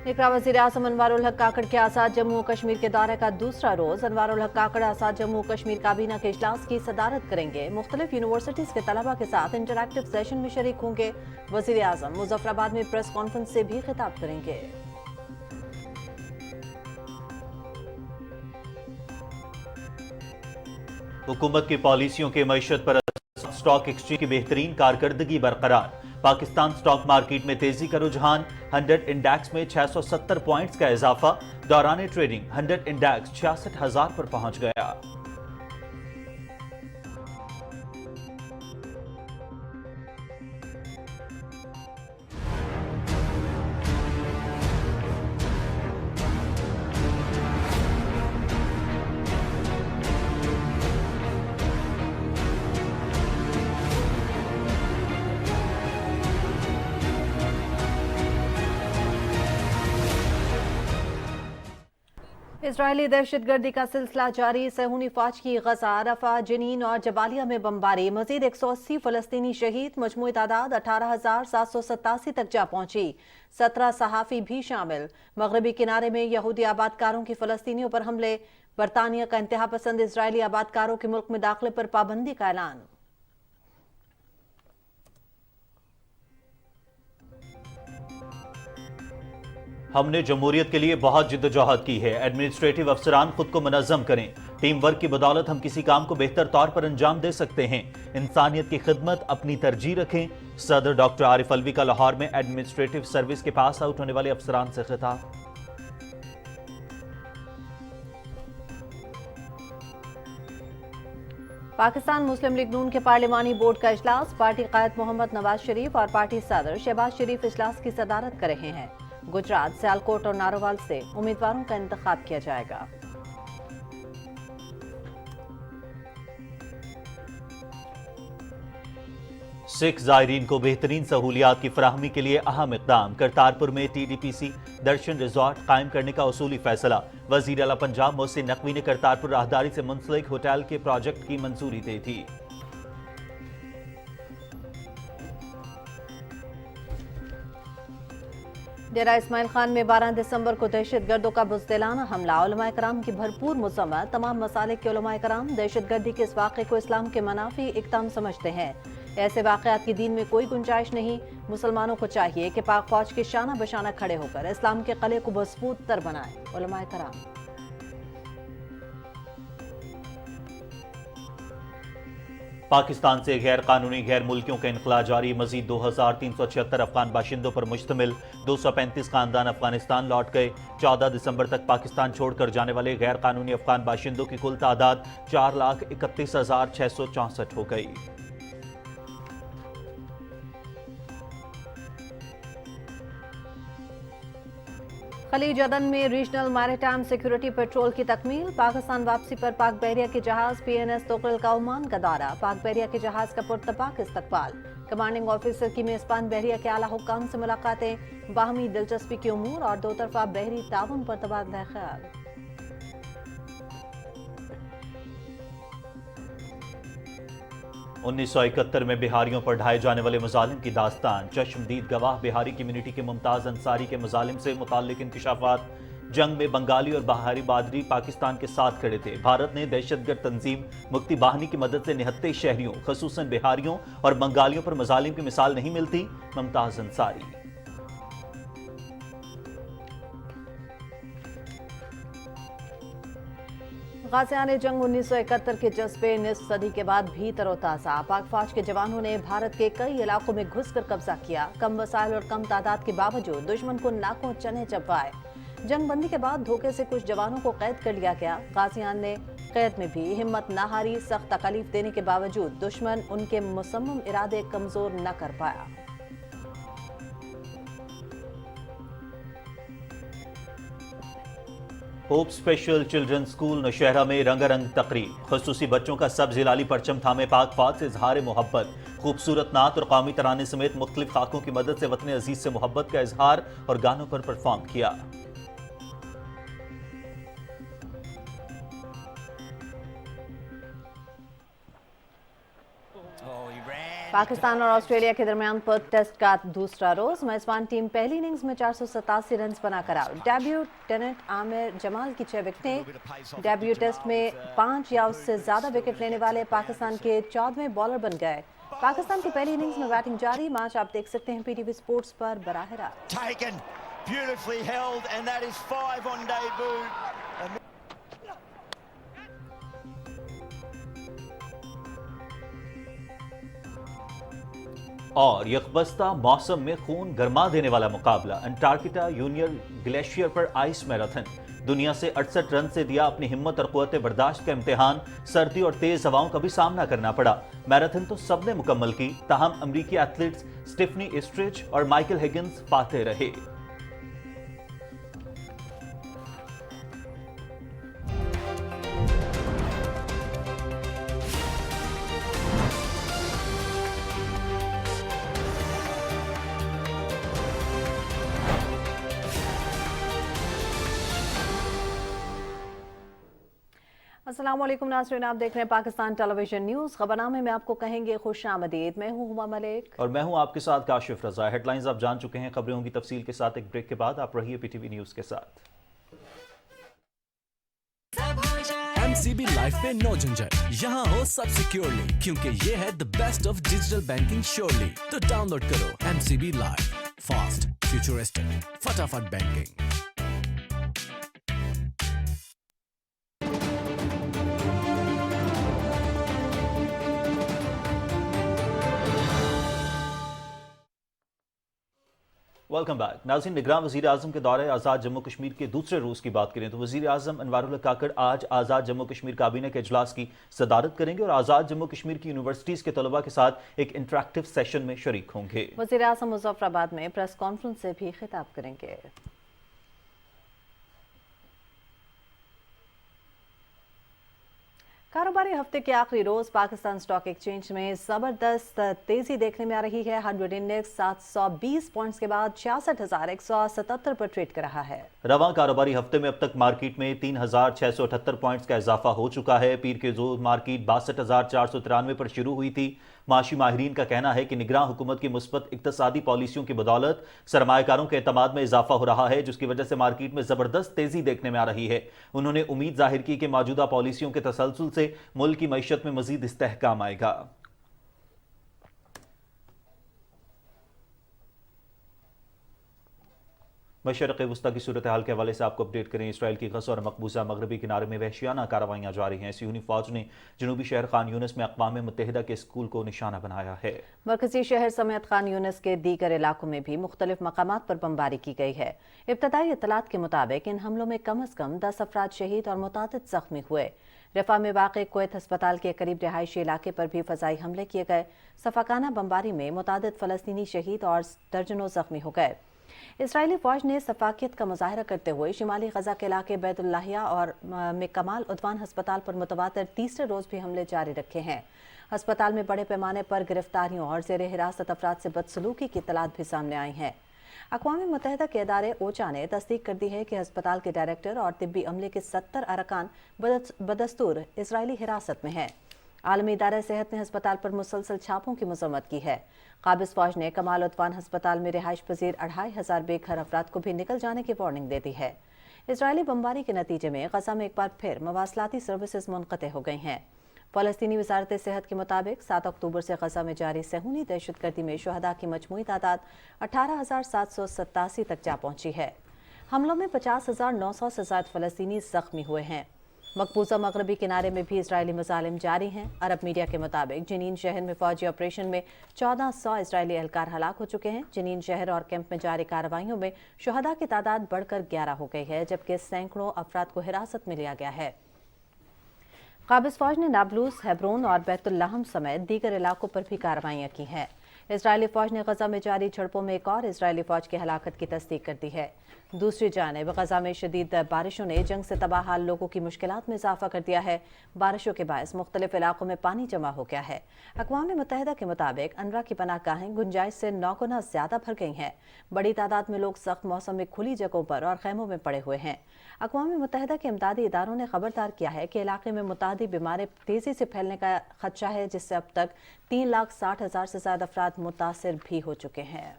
निकरा वज़ीर आज़म अनवारुल हक काकड़ के आज़ाद जम्मू कश्मीर के दौरे का दूसरा रोज। अनवारुल हक काकड़ आज़ाद जम्मू कश्मीर काबीना के इजलास की सदारत करेंगे। मुख्तलिफ यूनिवर्सिटीज के तलबा के साथ इंटरैक्टिव सेशन में शरीक होंगे। वज़ीर आज़म मुजफ्फराबाद में प्रेस कॉन्फ्रेंस से भी खिताब करेंगे। हुकूमत की पॉलिसियों के मईशत पर स्टॉक एक्सचेंज की बेहतरीन कारकर्दगी बरकरार। पाकिस्तान स्टॉक मार्केट में तेजी का रुझान। 100 इंडेक्स में 670 पॉइंट्स का इजाफा। दौरान ट्रेडिंग 100 इंडेक्स 66,000 पर पहुंच गया। इजरायली दहशतगर्दी का सिलसिला जारी। सहूनी फौज की गजा, रफा, जनीन और जबालिया में बमबारी। मजीद 180 फलस्तीनी शहीद। मजमूई तादाद 18,787 तक जा पहुंची। 17 सहाफी भी शामिल। मगरबी किनारे में यहूदी आबादकारों की फलस्तीनियों पर हमले। बरतानिया का इंतहा पसंद इजरायली आबादकारों के मुल्क में दाखिले पर पाबंदी का ऐलान। हमने जमहूरियत के लिए बहुत जिद्दोजहद की है। एडमिनिस्ट्रेटिव अफसरान खुद को मुनज़्ज़म करें। टीम वर्क की बदौलत हम किसी काम को बेहतर तौर पर अंजाम दे सकते हैं। इंसानियत की खिदमत अपनी तरजीह रखें। सदर डॉक्टर आरिफ अलवी का लाहौर में एडमिनिस्ट्रेटिव सर्विस के पास आउट होने वाले अफसरान से खिताब। पाकिस्तान मुस्लिम लीग नून के पार्लिमानी बोर्ड का इजलास। पार्टी कायद मोहम्मद नवाज शरीफ और पार्टी सदर शहबाज शरीफ इजलास की सदारत कर रहे हैं। गुजरात, सियालकोट और नारोवाल से उम्मीदवारों का इंतखाब किया जाएगा। सिख ज़ायरीन को बेहतरीन सहूलियात की फराहमी के लिए अहम इक़दाम। करतारपुर में TDPC दर्शन रिजॉर्ट कायम करने का उसूली फैसला। वज़ीर आला पंजाब मोहसिन नकवी ने करतारपुर राहदारी से मुंसलिक होटल के प्रोजेक्ट की मंजूरी दे दी। डेरा इस्माइल खान में 12 दिसंबर को दहशतगर्दों का बुज़दिलाना हमला। उलमाए कराम की भरपूर मुज़म्मत। तमाम मसालिक के उलमाए कराम दहशतगर्दी के इस वाक़े को इस्लाम के मनाफी इक़दाम समझते हैं। ऐसे वाक़यात की दीन में कोई गुंजाइश नहीं। मुसलमानों को चाहिए कि पाक फौज के शाना बशाना खड़े होकर इस्लाम के क़ले को मज़बूत तर बनाए। उलमाए कराम पाकिस्तान से गैर कानूनी गैर मुल्कियों का इनखला जारी। मजीद 2,376 अफगान बाशिंदों पर मुश्तमिल 235 खानदान अफगानिस्तान लौट गए। 14 दिसंबर तक पाकिस्तान छोड़कर जाने वाले गैर कानूनी अफगान बाशिंदों की कुल तादाद 4,31,664 हो गई। खलीज अदन में रीजनल मैरिटाइम सिक्योरिटी पेट्रोल की तकमील। पाकिस्तान वापसी पर पाक बहरिया के जहाज PNS तोकरल का ओमान का दौरा। पाक बहरिया के जहाज का पुरतपाक इस्तकबाल। कमांडिंग ऑफिसर की मेजबान बहरिया के आला हुक्काम से मुलाकातें। बाहमी दिलचस्पी के उमूर और दो तरफा बहरी ताउन पर तबादला ख्याल। 1971 में बिहारियों पर ढाए जाने वाले मजालिम की दास्तान। चश्मदीद गवाह बिहारी कम्युनिटी के मुमताज अंसारी के मजालिम से मुताल्लिक इंकशाफात। जंग में बंगाली और बिहारी बादरी पाकिस्तान के साथ खड़े थे। भारत ने दहशतगर्द तंजीम मुक्ति बाहिनी की मदद से निहत्ते शहरियों खसूसन बिहारियों और बंगालियों पर मजालिम की मिसाल नहीं मिलती। मुमताज अंसारी। गाज़ियान जंग 1971 के जज्बे निस्फ सदी के बाद भी तरोताज़ा। पाक फौज के जवानों ने भारत के कई इलाकों में घुसकर कब्जा किया। कम वसाइल और कम तादाद के बावजूद दुश्मन को नाकों चने चबवाए। जंग बंदी के बाद धोखे से कुछ जवानों को कैद कर लिया गया। गाज़ियान ने कैद में भी हिम्मत न हारी। सख्त तकलीफ देने के बावजूद दुश्मन उनके मुसम्मम इरादे कमजोर न कर पाया। Hope special children school Nowshera में रंगारंग तकरीब। खसूसी बच्चों का सब जिलाली परचम थामे पाक फौज से इजहार मोहब्बत। खूबसूरत नात और कौमी तराने समेत मुख्तलिफ खाकों की मदद से वतन अजीज से मोहब्बत का इजहार और गानों पर परफॉर्म किया। पाकिस्तान और ऑस्ट्रेलिया के दरमियान पर्थ टेस्ट का दूसरा रोज मेजबान टीम पहली इनिंग्स में 487 रन बनाकर आउट। डेब्यूटेंट आमिर जमाल की 6 विकेटें। डेब्यू टेस्ट में 5 या उससे ज्यादा विकेट लेने वाले पाकिस्तान के 14वें बॉलर बन गए। पाकिस्तान की पहली इनिंग्स में बैटिंग जारी। मैच आप देख सकते हैं पीटीवी स्पोर्ट्स पर बराह रास्त। Beautifully held, and that is 5 on debut. और यकबस्ता मौसम में खून गरमा देने वाला मुकाबला अंटार्कटिका यूनियन ग्लेशियर पर आइस मैराथन। दुनिया से 68 रन से दिया अपनी हिम्मत और कुव्वत बर्दाश्त का इम्तिहान। सर्दी और तेज हवाओं का भी सामना करना पड़ा। मैराथन तो सबने मुकम्मल की, ताहम अमरीकी एथलीट्स स्टीफनी इस्ट्रिच और माइकल हिगिंस फाते रहे। अस्सलाम वालेकुम नाज़रीन, आप देख रहे हैं पाकिस्तान टेलीविजन न्यूज़। खबरनामे में आपको कहेंगे खुश आमदीद। मैं हूं हुमा मलिक और मैं हूं आपके साथ काशिफ रजा। हेडलाइंस आप जान चुके हैं, खबरों की तफसील के साथ एक ब्रेक के बाद आप रहिए पीटीवी न्यूज़ के साथ। MCB लाइफ पे नो झंझट, यहाँ हो सब सिक्योरली, क्योंकि ये है the best of digital banking surely. तो डाउनलोड करो MCB लाइफ, फास्ट, फ्यूचरिस्टिक, फटाफट बैंकिंग। वेलकम बैक नाज़रीन। निगरान वज़ीर आज़म के दौरे आज़ाद जम्मू कश्मीर के दूसरे रोज़ की बात करें तो वज़ीर आज़म अनवारुल्लाह काकड़ आज आज़ाद जम्मू कश्मीर काबीना के इजलास की सदारत करेंगे और आज़ाद जम्मू कश्मीर की यूनिवर्सिटीज़ के तलबा के साथ एक इंटरेक्टिव सेशन में शरीक होंगे। वज़ीर आज़म मुज़फ्फराबाद में प्रेस कॉन्फ्रेंस से भी खिताब करेंगे। कारोबारी हफ्ते के आखिरी रोज पाकिस्तान स्टॉक एक्सचेंज में जबरदस्त तेजी देखने में आ रही है। 100 इंडेक्स 720 पॉइंट्स के बाद 66,177 पर ट्रेड कर रहा है। रवां कारोबारी हफ्ते में अब तक मार्केट में 3,678 पॉइंट्स का इजाफा हो चुका है। पीर के रोज मार्केट 62,493 पर शुरू हुई थी। माशी माहिरीन का कहना है कि निगरान हुकूमत की मुस्बत इक्तसादी पॉलिसियों की बदौलत सरमायाकारों के एतमाद में इजाफा हो रहा है, जिसकी वजह से मार्केट में जबरदस्त तेजी देखने में आ रही है। उन्होंने उम्मीद जाहिर की कि मौजूदा पॉलिसियों के तसलसल से मुल्क की मईशत में मजीद इस्तेहकाम आएगा। मशरक़ वस्ता की सूरत हाल के हवाले से आपको अपडेट करें। इसराइल की गज़ा और मकबूजा मगरबी किनारे में वहशियाना कार्रवाइयाँ जारी हैं। सियूनी फौज ने जनूबी शहर खान यूनिस में अक़वाम मुत्तहिदा के स्कूल को निशाना बनाया है। मरकजी शहर समेत खान यूनिस के दीगर इलाकों में भी मुख्तलिफ मकामात पर बमबारी की गई है। इब्तदाई इत्तलात के मुताबिक इन हमलों में कम अज़ कम 10 अफराद शहीद और मुतादिद ज़ख्मी हुए। रफा में वाक़ कुवैत अस्पताल के करीब रिहायशी इलाके पर भी फ़ज़ाई हमले किए गए। सफ़ाकाना बमबारी में मुतादिद फ़लस्तीनी शहीद और दर्जनों ज़ख्मी हो गए। इसराइली फौज ने सफाकियत का मुजाहरा करते हुए शिमाली गजा के इलाके बैतुल्लाहिया और में कमाल उद्वान हस्पताल पर मुतवातिर तीसरे रोज भी हमले जारी रखे हैं। अस्पताल में बड़े पैमाने पर गिरफ्तारियों और जेर हिरासत अफराद से बदसलूकी की इत्तलात भी सामने आई हैं। अक़वाम मुत्तहिदा के इदारे ओचा ने तस्दीक कर दी है कि अस्पताल के डायरेक्टर और तिब्बी अमले के 70 अरकान बदस्तूर इसराइली हिरासत में हैं। आलमी इदारा सेहत ने अस्पताल पर मुसलसल छापों की मजम्मत की है। काबिज फौज ने कमाल उद्वान अस्पताल में रिहाइश पजीर 2500 बेघर अफराद को भी निकल जाने की वार्निंग दे दी है। इसराइली बमबारी के नतीजे में गजा में एक बार फिर मवासलाती सर्विसेज मुनक़ते हो गई हैं। फ़लस्तीनी वज़ारत सेहत के मुताबिक 7 अक्टूबर से गजा में जारी सहूनी दहशतगर्दी में शुहदा की मजमूई तादाद 18,787 तक जा पहुंची है। हमलों में 50,900 से ज़ायद फ़लस्तीनी ज़ख्मी हुए हैं। मकबूजा मगरबी किनारे में भी इसराइली मजालिम जारी हैं। अरब मीडिया के मुताबिक जनीन शहर में फौजी ऑपरेशन में 1400 इसराइली एहलकार हलाक हो चुके हैं। जनीन शहर और कैंप में जारी कार्रवाइयों में शुहदा की तादाद बढ़कर 11 हो गई है, जबकि सैकड़ों अफराद को हिरासत में लिया गया है। काबिज फौज ने नाबलूस, हेब्रोन और बैतुल्लाहम समेत दीगर इलाकों पर भी कार्रवाइयाँ की हैं। اسرائیلی فوج نے غزہ میں جاری جھڑپوں میں ایک اور اسرائیلی فوج کی ہلاکت کی تصدیق کر دی ہے۔ دوسری جانب غزہ میں شدید بارشوں نے جنگ سے تباہ حال لوگوں کی مشکلات میں اضافہ کر دیا ہے۔ بارشوں کے باعث مختلف علاقوں میں پانی جمع ہو گیا ہے۔ اقوام متحدہ کے مطابق انروا کی پناہ گاہیں گنجائش سے 9 گنا زیادہ بھر گئی ہیں۔ بڑی تعداد میں لوگ سخت موسم میں کھلی جگہوں پر اور خیموں میں پڑے ہوئے ہیں۔ اقوام متحدہ کے امدادی اداروں نے خبردار کیا ہے کہ علاقے میں متعدی بیماریں تیزی سے پھیلنے کا خدشہ ہے، جس سے اب تک 3,60,000 سے زیادہ افراد متاثر بھی ہو چکے ہیں۔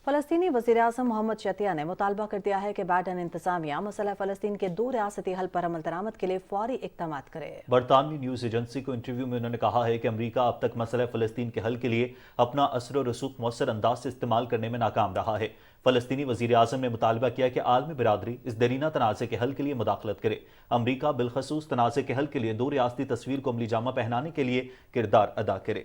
فلسطینی وزیراعظم محمد شتیہ نے مطالبہ کر دیا ہے کہ بائیڈن انتظامیہ مسئلہ فلسطین کے 2 ریاستی حل پر عمل درآمد کے لیے فوری اقدامات کرے۔ برطانوی نیوز ایجنسی کو انٹرویو میں انہوں نے کہا ہے کہ امریکہ اب تک مسئلہ فلسطین کے حل کے لیے اپنا اثر و رسوخ مؤثر انداز سے استعمال کرنے میں ناکام رہا ہے۔ فلسطینی وزیر اعظم نے مطالبہ کیا کہ عالمی برادری اس درینہ تنازع کے حل کے لیے مداخلت کرے۔ امریکہ بالخصوص تنازع کے حل کے لیے 2 ریاستی تصویر کو عملی جامہ پہنانے کے لیے کردار ادا کرے۔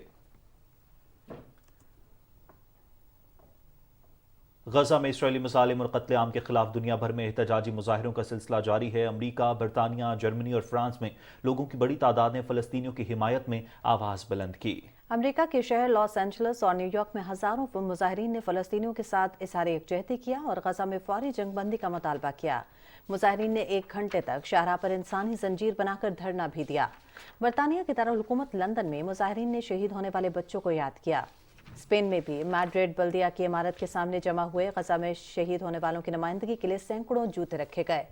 غزہ میں اسرائیلی مظالم اور قتل عام کے خلاف دنیا بھر میں احتجاجی مظاہروں کا سلسلہ جاری ہے۔ امریکہ، برطانیہ، جرمنی اور فرانس میں لوگوں کی بڑی تعداد نے فلسطینیوں کی حمایت میں آواز بلند کی۔ امریکہ کے شہر لاس اینجلس اور نیو یارک میں ہزاروں مظاہرین نے فلسطینیوں کے ساتھ اظہار یکجہتی کیا اور غزہ میں فوری جنگ بندی کا مطالبہ کیا۔ مظاہرین نے 1 گھنٹے تک شاہراہ پر انسانی زنجیر بنا کر دھرنا بھی دیا۔ برطانیہ کی دارالحکومت لندن میں مظاہرین نے شہید ہونے والے بچوں کو یاد کیا۔ اسپین میں بھی میڈرڈ بلدیہ کی عمارت کے سامنے جمع ہوئے غزہ میں شہید ہونے والوں کی نمائندگی کے لیے سینکڑوں جوتے رکھے گئے۔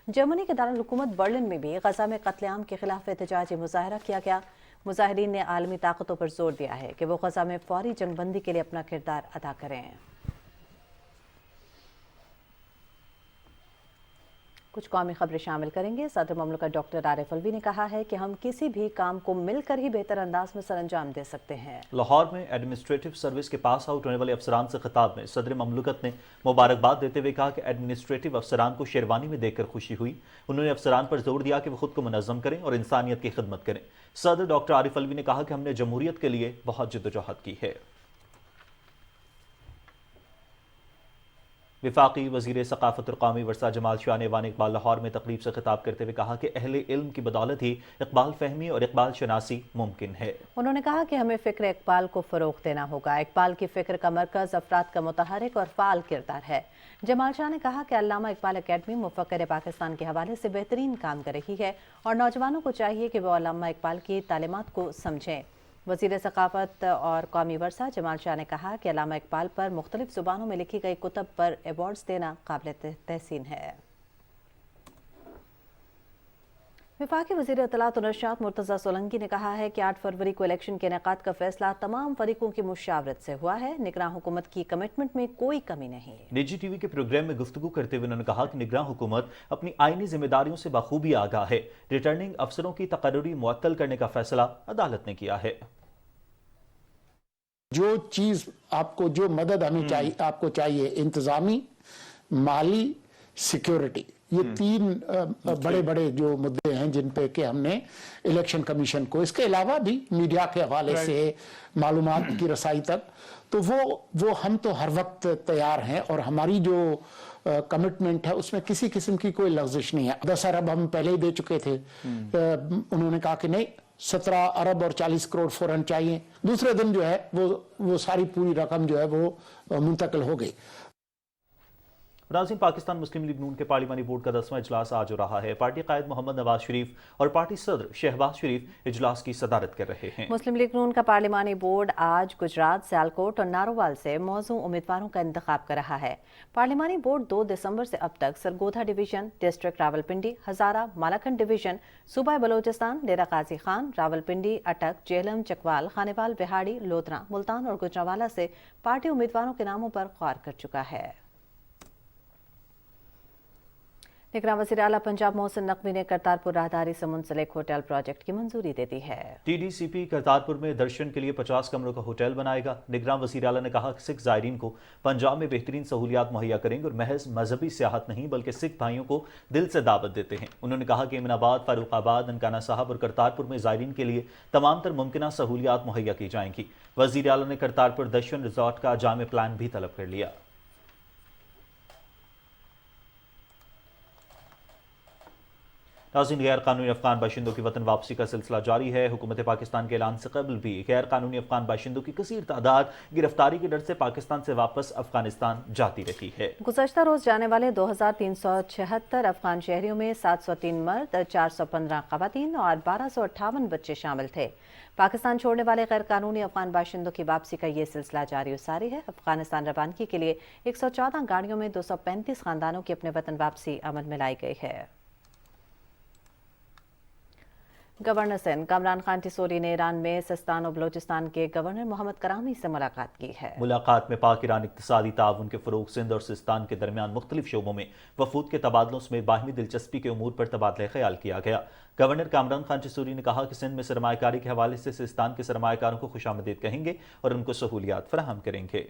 جرمنی کے دارالحکومت برلن میں بھی غزہ میں قتل عام کے خلاف احتجاجی مظاہرہ کیا گیا۔ مظاہرین نے عالمی طاقتوں پر زور دیا ہے کہ وہ غزہ میں فوری جنگ بندی کے لیے اپنا کردار ادا کریں۔ کچھ قومی خبریں شامل کریں گے۔ صدر مملکت ڈاکٹر عارف الوی نے کہا ہے کہ ہم کسی بھی کام کو مل کر ہی بہتر انداز میں سر انجام دے سکتے ہیں۔ لاہور میں ایڈمنسٹریٹو سروس کے پاس آؤٹ ہونے والے افسران سے خطاب میں صدر مملکت نے مبارکباد دیتے ہوئے کہا کہ ایڈمنسٹریٹو افسران کو شیروانی میں دیکھ کر خوشی ہوئی۔ انہوں نے افسران پر زور دیا کہ وہ خود کو منظم کریں اور انسانیت کی خدمت کریں۔ صدر ڈاکٹر عارف الوی نے کہا کہ ہم نے جمہوریت کے لیے بہت جدوجہد کی ہے۔ وفاقی وزیر ثقافت اور قومی ورثہ جمال شاہ نے ایوان اقبال لاہور میں تقریب سے خطاب کرتے ہوئے کہا کہ اہل علم کی بدولت ہی اقبال فہمی اور اقبال شناسی ممکن ہے۔ انہوں نے کہا کہ ہمیں فکر اقبال کو فروغ دینا ہوگا۔ اقبال کی فکر کا مرکز افراد کا متحرک اور فعال کردار ہے۔ جمال شاہ نے کہا کہ علامہ اقبال اکیڈمی مفکر پاکستان کے حوالے سے بہترین کام کر رہی ہے اور نوجوانوں کو چاہیے کہ وہ علامہ اقبال کی تعلیمات کو سمجھیں۔ وزیر ثقافت اور قومی ورثہ جمال شاہ نے کہا کہ علامہ اقبال پر مختلف زبانوں میں لکھی گئی کتب پر ایوارڈز دینا قابل تحسین ہے۔ وفاقی وزیر اطلاعات و نشریات مرتضی سولنگی نے کہا ہے کہ 8 فروری کو الیکشن کے انعقاد کا فیصلہ تمام فریقوں کی مشاورت سے ہوا ہے۔ نگراں حکومت کی کمٹمنٹ میں کوئی کمی نہیں۔ نجی ٹی وی کے پروگرام میں گفتگو کرتے ہوئے انہوں نے کہا کہ نگراں حکومت اپنی آئینی ذمہ داریوں سے بخوبی آگاہ ہے۔ ریٹرننگ افسروں کی تقرری معطل کرنے کا فیصلہ عدالت نے کیا ہے۔ جو چیز آپ کو، جو مدد ہمیں چاہیے، آپ کو چاہیے، انتظامی، مالی، سیکیورٹی، یہ 3 بڑے بڑے جو مدعے ہیں جن پہ کہ ہم نے الیکشن کمیشن کو، اس کے علاوہ بھی میڈیا کے حوالے سے معلومات کی رسائی تک، تو وہ ہم تو ہر وقت تیار ہیں اور ہماری جو کمٹمنٹ ہے اس میں کسی قسم کی کوئی لغزش نہیں ہے۔ 10 ارب ہم پہلے ہی دے چکے تھے، انہوں نے کہا کہ نہیں 17 ارب اور 40 کروڑ فوراً چاہیے۔ دوسرے دن جو ہے وہ ساری پوری رقم جو ہے وہ منتقل ہو گئی۔ ناظرین، پاکستان مسلم لیگ نون کے پارلیمانی بورڈ کا 10واں اجلاس آج ہو رہا ہے۔ پارٹی قائد محمد نواز شریف اور پارٹی صدر شہباز شریف اجلاس کی صدارت کر رہے ہیں۔ مسلم لیگ نون کا پارلیمانی بورڈ آج گجرات، سیالکوٹ اور نارووال سے موزوں امیدواروں کا انتخاب کر رہا ہے۔ پارلیمانی بورڈ 2 دسمبر سے اب تک Sargodha division, district Rawalpindi, Hazara, Malakand division, صوبہ بلوچستان، ڈیرہ غازی خان، راولپنڈی، اٹک، جہلم، چکوال، خانیوال، بہاڑی، لودھراں، ملتان اور گجرانوالہ سے پارٹی امیدواروں کے ناموں پر غور کر چکا ہے۔ نگراں وزیر اعلیٰ پنجاب محسن نقوی نے کرتارپور راہداری سے منسلک ہوٹل پروجیکٹ کی منظوری دے دی ہے۔ ٹی ڈی سی پی کرتارپور میں درشن کے لیے 50 کمروں کا ہوٹل بنائے گا۔ نگراں وزیر اعلیٰ نے کہا کہ سکھ زائرین کو پنجاب میں بہترین سہولیات مہیا کریں گے اور محض مذہبی سیاحت نہیں بلکہ سکھ بھائیوں کو دل سے دعوت دیتے ہیں۔ انہوں نے کہا کہ امین آباد، فاروق آباد، ننکانہ صاحب اور کرتارپور میں زائرین کے لیے تمام تر ممکنہ سہولیات مہیا کی جائیں گی۔ وزیر اعلیٰ نے کرتارپور درشن ریزورٹ کا جامع پلان بھی طلب کر لیا۔ नाज़रीन, गैर कानूनी अफगान बाशिंदों की वतन वापसी का सिलसिला जारी है। हुकूमत पाकिस्तान के ऐलान से कबल भी गैर कानूनी अफगान बाशिंदों की कसीर तादाद गिरफ्तारी के डर से पाकिस्तान से वापस अफगानिस्तान जाती रही है। गुज़श्ता रोज जाने वाले 2376 अफगान शहरियों में 703 मर्द, 415 खवातीन और 1258 बच्चे शामिल थे। पाकिस्तान छोड़ने वाले गैर कानूनी अफगान बाशिंदों की वापसी का ये सिलसिला जारी सारी है। अफगानिस्तान रवानगी के लिए 114 गाड़ियों में 235 खानदानों की अपने वतन वापसी अमल में लाई गई है। गवर्नर सिंध कामरान खान टिसोरी ने ईरान में सिस्तान और बलोचिस्तान के गवर्नर मोहम्मद करामी से मुलाकात की है। मुलाकात में पाक ईरान इक्तिसादी ताउन के फरोग, सिंध और सिस्तान के दरमियान मुख्तलिफ शोबों में वफूद के तबादलों समेत बाहमी दिलचस्पी के उमूर पर तबादला ख्याल किया गया। गवर्नर कामरान खान टिसोरी ने कहा कि सिंध में सरमायाकारी के हवाले से सिस्तान के सरमायाकारों को खुशामदीद कहेंगे और उनको सहूलियात फराहम करेंगे।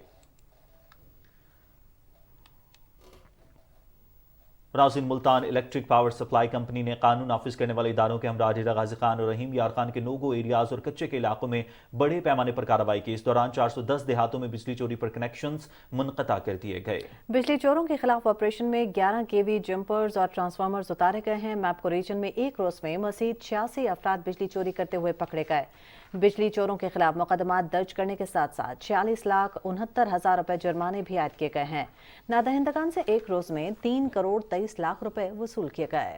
नाज़रीन, Multan electric power supply company ने कानून नाफिज करने वाले इदारों के हमरा डेरा गाजी खान और रहीम यार खान के नो-गो एरियाज और कच्चे के इलाकों में बड़े पैमाने पर कार्रवाई की। इस दौरान 410 देहातों में बिजली चोरी पर कनेक्शंस मुनक़ता कर दिए गए। बिजली चोरों के खिलाफ ऑपरेशन में 11 केवी जंपर्स और ट्रांसफार्मर्स उतारे गए हैं। मैपको रीजन में एक रोज में मज़ीद 86 अफराद बिजली चोरी करते हुए पकड़े गए। बिजली चोरों के खिलाफ मुकदमा दर्ज करने के साथ साथ 46,69,000 रुपए जुर्माने भी आयद किए गए हैं। नादहिंदगान से एक रोज में 3 करोड़ 23 लाख रुपए वसूल किए गए।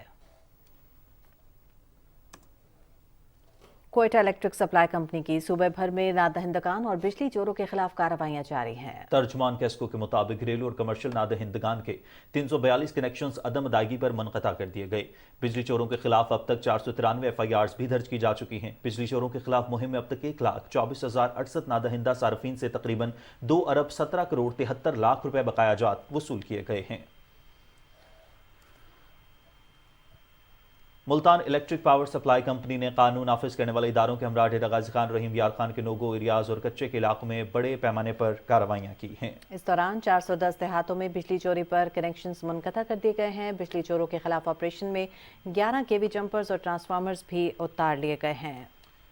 कोयटा इलेक्ट्रिक सप्लाई कंपनी की सूबे भर में नादहिंदगान और बिजली चोरों के खिलाफ कार्रवाइयां जारी हैं। तर्जमान कैस्को के मुताबिक घरेलू और कमर्शियल नादहिंदगान के 342 कनेक्शंस अदम अदायगी पर मुनक़ता कर दिए गए। बिजली चोरों के खिलाफ अब तक 493 FIRs भी दर्ज की जा चुकी हैं। बिजली चोरों के खिलाफ मुहिम में अब तक 1,24,068 नादहिंदा सार्फिन से तकरीबन 2 अरब 17 करोड़ 73 लाख रुपए बकाया जात वसूल किए गए हैं। Multan electric power supply company ने कानून नाफिज करने वाले इदारों के हमरा डेरा गाजी खान, रहीम यार खान के नो-गो एरियाज और कच्चे के इलाकों में बड़े पैमाने पर कार्रवाइयां की हैं। इस दौरान 410 देहातों में बिजली चोरी पर कनेक्शंस मुनक़ता कर दिए गए हैं। बिजली चोरों के खिलाफ ऑपरेशन में 11 केवी जंपर्स और ट्रांसफार्मर्स भी उतार लिए गए हैं।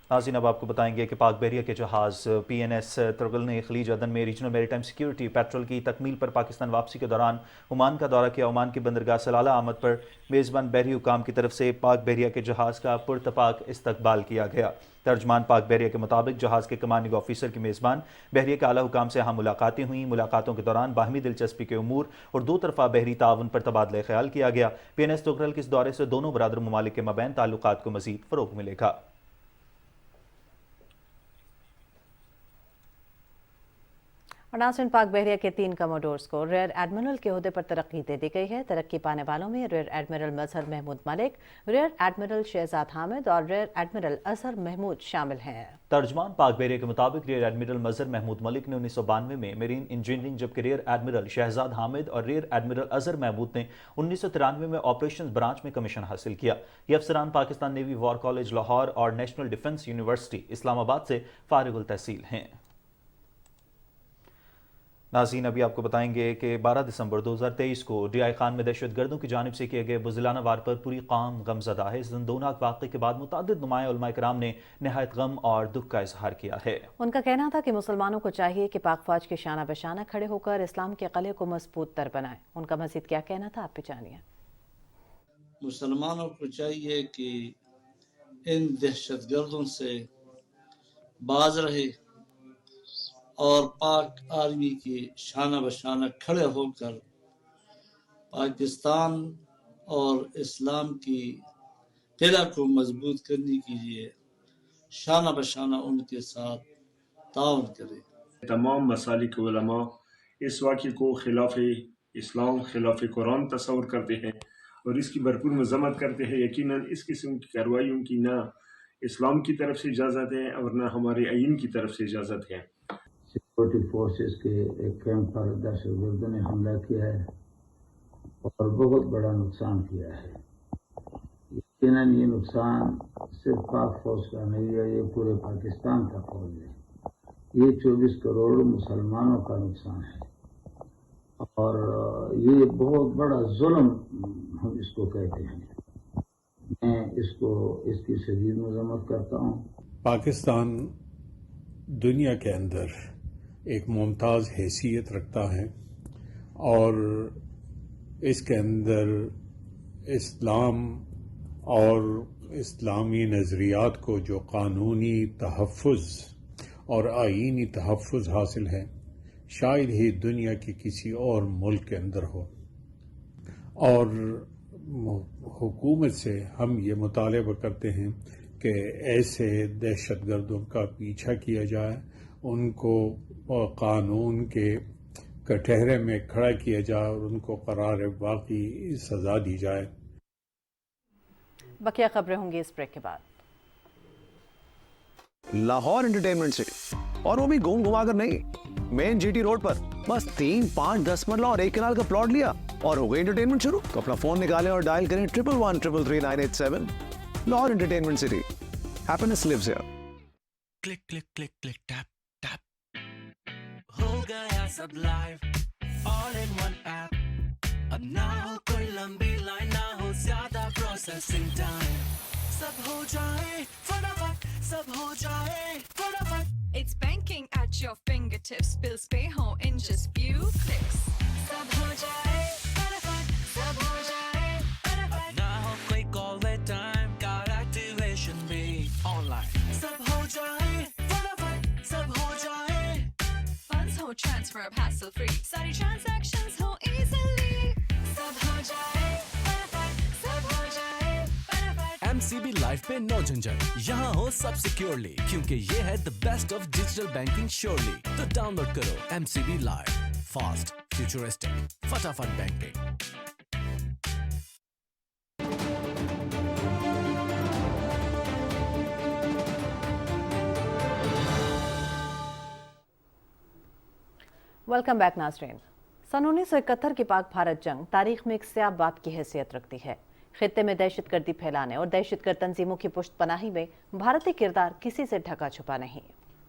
नाज़रीन, अब आपको बताएंगे कि पाक बहरिया के जहाज़ PNS तुर्गल ने खलीज अदन में रीजनल मैरीटाइम सिक्योरिटी पेट्रोल की तकमील पर पाकिस्तान वापसी के दौरान ओमान का दौरा किया। ओमान की बंदरगाह सलाला आमद पर मेज़बान बहरी हुकाम की तरफ से पाक बहरिया के जहाज़ का पुरतपाक इस्तकबाल किया गया। तर्जमान पाक बहरिया के मुताबिक जहाज़ के कमांडिंग ऑफिसर की मेज़बान बहरिया के आला हुकाम से यहाँ मुलाकातें हुई। मुलाकातों के दौरान बाहमी दिलचस्पी के उमूर और दो तरफा बहरी ताउन पर तबादला ख्याल किया गया। PNS तुर्गल के इस दौरे से दोनों बरादर ममालिक के मबैन ताल्लुकात को मज़ीद फ़रोग़ मिलेगा। और नाज़रीन, पाक बहरिया के 3 कमोडोर्स को रेयर एडमिरल के ओहदे पर तरक्की दे दी गई है। तरक्की पाने वालों में रेयर एडमिरल मजहर महमूद मलिक, रेयर एडमिरल शहजाद हामिद और रेयर एडमिरल अजहर महमूद शामिल हैं। तर्जमान पाक बहरिया के मुताबिक रेयर एडमिरल मजहर महमूद मलिक ने 1992 में मेरीन इंजीनियरिंग, जबकि रेयर एडमिरल शहजाद हामिद और रेयर एडमिरल अजहर महमूद ने 1993 में ऑपरेशंस ब्रांच में कमीशन हासिल किया। ये अफसरान Pakistan navy war college Lahore और नेशनल डिफेंस यूनिवर्सिटी इस्लामाबाद से फारिगुल तहसील हैं। नाज़रीन, अभी आपको बताएंगे कि 12 दिसंबर 2023 को DI खान में दहशतगर्दों की जानिब से किए गए बुज़दिलाना वार पर पूरी कौम गमज़दा है। इस दर्दनाक वाक़े के बाद मुतअद्दिद नुमाया उलमा किराम ने नहायत गम और दुख का इजहार किया है। उनका कहना था कि मुसलमानों को चाहिए कि पाक फौज के शाना बशाना खड़े होकर इस्लाम के क़िले को मजबूत तर बनाएं। उनका मज़ीद क्या कहना था, आप भी जानिए। मुसलमानों को चाहिए कि इन दहशतगर्दों से बाज रहे और पाक आर्मी के शाना बशाना खड़े होकर पाकिस्तान और इस्लाम की किला को मजबूत करने के लिए शाना बशाना उनके साथ ताउन करे। तमाम मसालिक उलमा इस वाक़े को खिलाफ इस्लाम, खिलाफ कुरान तस्वर करते हैं और इसकी भरपूर मजम्मत करते हैं। यकीनन इस किस्म की कार्रवाइयों की ना इस्लाम की तरफ से इजाज़त है और ना हमारे आइन की तरफ से इजाज़त है। सिक्योरिटी फोर्सेस के एक कैंप पर दहशतगर्दों ने हमला किया है और बहुत बड़ा नुकसान किया है। यकीनन ये नुकसान सिर्फ पाक फौज का नहीं है, ये पूरे पाकिस्तान का फौज है। ये 24 करोड़ मुसलमानों का नुकसान है और ये बहुत बड़ा जुल्म हम इसको कहते हैं। मैं इसकी शदीद मजम्मत करता हूँ। पाकिस्तान दुनिया के अंदर एक मुमताज़ हैसियत रखता है और इसके अंदर इस्लाम اور اسلامی نظریات کو جو قانونی تحفظ اور آئینی تحفظ حاصل ہے شاید ہی دنیا کے کسی اور ملک کے اندر ہو. اور حکومت سے ہم یہ مطالبہ کرتے ہیں کہ ایسے دہشت گردوں کا پیچھا کیا جائے، ان کو قانون کے کٹہرے میں کھڑا کیا جائے اور ان کو قرار واقعی سزا دی جائے. بقیہ خبریں ہوں گی اس بریک کے بعد. لاہور انٹرٹینمنٹ سٹی، اور وہ بھی گھوم گھما کر نہیں، مین جی ٹی روڈ پر بس 3, 5, 10 مرلہ اور 1 کنال کا پلاٹ لیا اور ہو گئی انٹرٹینمنٹ شروع. تو اپنا فون نکالیں اور ڈائل کریں 1113333987. Lahore entertainment city, happiness lives here. Click click click click tap tap ہو گیا سب live all in one app. اب نہ ہو کوئی لمبی لائن، نہ ہو زیادہ پروسیسنگ ٹائم. سب ہو جائے فٹافٹ، سب ہو جائے فٹافٹ. It's banking at your fingertips. Bills pay home in just few clicks. Sab ho jaye fatafat, sab ho jaye fatafat. نہ ہو کوئی call wait time، card activation بھی online. سب ہو جائے فٹافٹ، سب ہو جائے. Funds ho transfer ab hassle free. Sari transactions ho easily. Sab ho jaye fatafat, sab ho jaye fatafat. MCB life پہ نو جھنجھٹ، یہاں ہو سب سیکیورلی کیونکہ یہ ہے the best of digital banking surely. تو download کرو MCB لائف، فاسٹ، فیوچرسٹک، فٹافٹ banking. Welcome back ناظرین. سن 1971 کی پاک بھارت جنگ تاریخ میں ایک سیاہ باب کی حیثیت رکھتی ہے. خطے میں دہشت گردی پھیلانے اور دہشت گرد تنظیموں کی پشت پناہی میں بھارتی کردار کسی سے ڈھکا چھپا نہیں.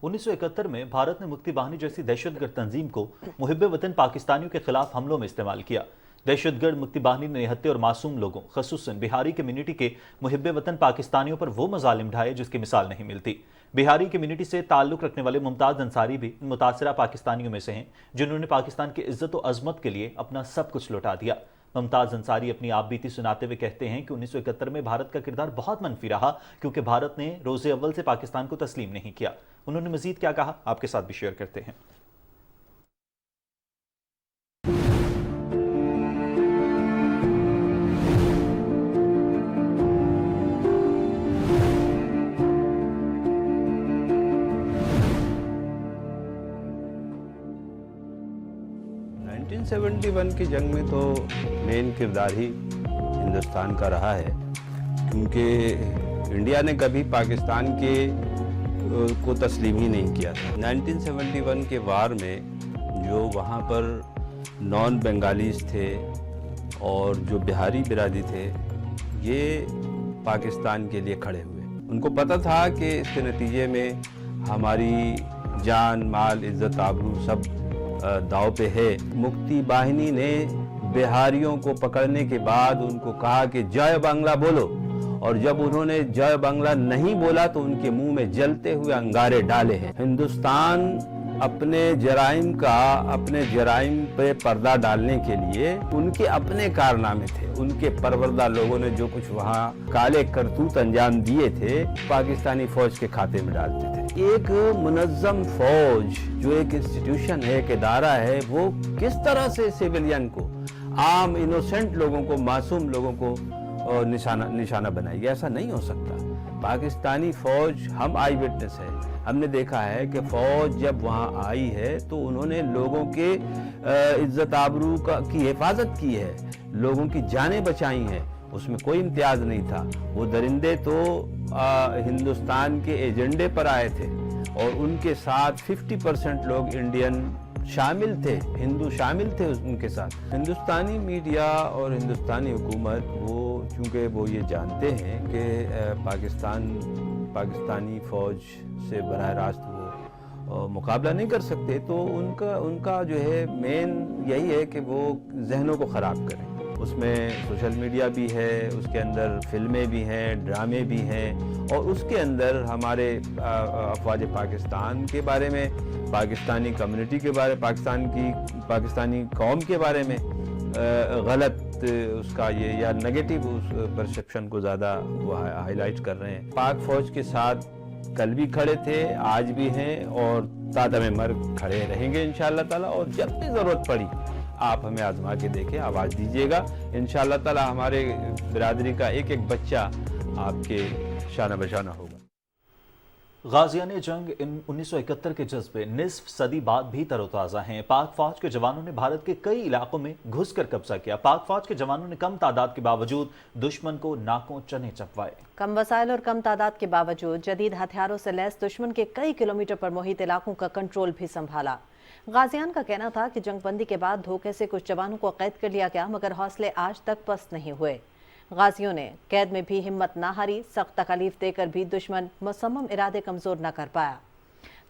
1971 میں بھارت نے مکتی باہنی جیسی دہشت گرد تنظیم کو محب وطن پاکستانیوں کے خلاف حملوں میں استعمال کیا. دہشت گرد مکتی باہنی نے نہتے اور معصوم لوگوں خصوصاً بہاری کمیونٹی کے محب وطن پاکستانیوں پر وہ مظالم ڈھائے جس کی مثال نہیں ملتی. بہاری کمیونٹی سے تعلق رکھنے والے ممتاز انصاری بھی ان متاثرہ پاکستانیوں میں سے ہیں جنہوں نے پاکستان کی عزت و عظمت کے لیے اپنا سب کچھ لوٹا دیا. ممتاز انصاری اپنی آپ بیتی سناتے ہوئے کہتے ہیں کہ 1971 میں بھارت کا کردار بہت منفی رہا کیونکہ بھارت نے روز اول سے پاکستان کو تسلیم نہیں کیا. انہوں نے مزید کیا کہا آپ کے ساتھ بھی شیئر کرتے ہیں. 1971 کی جنگ میں تو مین کردار ہی ہندوستان کا رہا ہے کیونکہ انڈیا نے کبھی پاکستان کو تسلیم ہی نہیں کیا تھا. 1971 کے وار میں جو وہاں پر نان بنگالیز تھے اور جو بہاری برادری تھے یہ پاکستان کے لیے کھڑے ہوئے. ان کو پتہ تھا کہ اس کے نتیجے میں ہماری جان مال عزت آبرو سب داؤ پہ ہے. مکتی باہنی نے بہاریوں کو پکڑنے کے بعد ان کو کہا کہ جے بنگلہ بولو، اور جب انہوں نے جے بنگلہ نہیں بولا تو ان کے منہ میں جلتے ہوئے انگارے ڈالے ہیں. ہندوستان اپنے جرائم پہ پردہ ڈالنے کے لیے ان کے اپنے کارنامے تھے. ان کے پروردہ لوگوں نے جو کچھ وہاں کالے کرتوت انجام دیے تھے پاکستانی فوج کے کھاتے میں ڈالتے تھے. ایک منظم فوج جو ایک انسٹیٹیوشن ہے، ایک ادارہ ہے، وہ کس طرح سے سیویلین کو، عام انوسنٹ لوگوں کو، معصوم لوگوں کو نشانہ بنائے گی؟ ایسا نہیں ہو سکتا. پاکستانی فوج، ہم آئی وٹنس ہے، ہم نے دیکھا ہے کہ فوج جب وہاں آئی ہے تو انہوں نے لوگوں کے عزت آبرو کی حفاظت کی ہے، لوگوں کی جانیں بچائی ہیں، اس میں کوئی امتیاز نہیں تھا. وہ درندے تو ہندوستان کے ایجنڈے پر آئے تھے اور ان کے ساتھ 50% لوگ انڈین شامل تھے، ہندو شامل تھے ان کے ساتھ. ہندوستانی میڈیا اور ہندوستانی حکومت چونکہ وہ یہ جانتے ہیں کہ پاکستانی فوج سے براہ راست وہ مقابلہ نہیں کر سکتے، تو ان کا جو ہے مین یہی ہے کہ وہ ذہنوں کو خراب کریں. اس میں سوشل میڈیا بھی ہے، اس کے اندر فلمیں بھی ہیں، ڈرامے بھی ہیں، اور اس کے اندر ہمارے افواج پاکستان کے بارے میں، پاکستانی کمیونٹی کے بارے، پاکستانی قوم کے بارے میں गलत उसका ये या नेगेटिव उस परसेप्शन को ज़्यादा वो हाईलाइट कर रहे हैं। पाक फौज के साथ कल भी खड़े थे, आज भी हैं और तादम मर्ग खड़े रहेंगे इंशाअल्लाह ताला। और जब भी ज़रूरत पड़ी आप हमें आजमा के देखें, आवाज़ दीजिएगा, इंशाअल्लाह ताला हमारे बिरादरी का एक एक बच्चा आपके शाना बशाना होगा। गाजियान जंग 1971 के जज्बे निस्फ सदी बाद भी तरोताज़ा हैं। पाक फौज के जवानों ने भारत के कई इलाकों में घुसकर कब्जा किया। पाक फौज के जवानों ने कम तादाद के बावजूद दुश्मन को नाकों चने चपवाए। कम वसाइल और कम तादाद के बावजूद जदीद हथियारों से लैस दुश्मन के कई किलोमीटर पर मुहित इलाकों का कंट्रोल भी संभाला। गाजियान का कहना था कि जंगबंदी के बाद धोखे से कुछ जवानों को कैद कर लिया गया, मगर हौसले आज तक पस्त नहीं हुए। गाजियों ने कैद में भी हिम्मत ना हारी, सख्त तकलीफ देकर भी दुश्मन मुसम्मम इरादे कमजोर न कर पाया।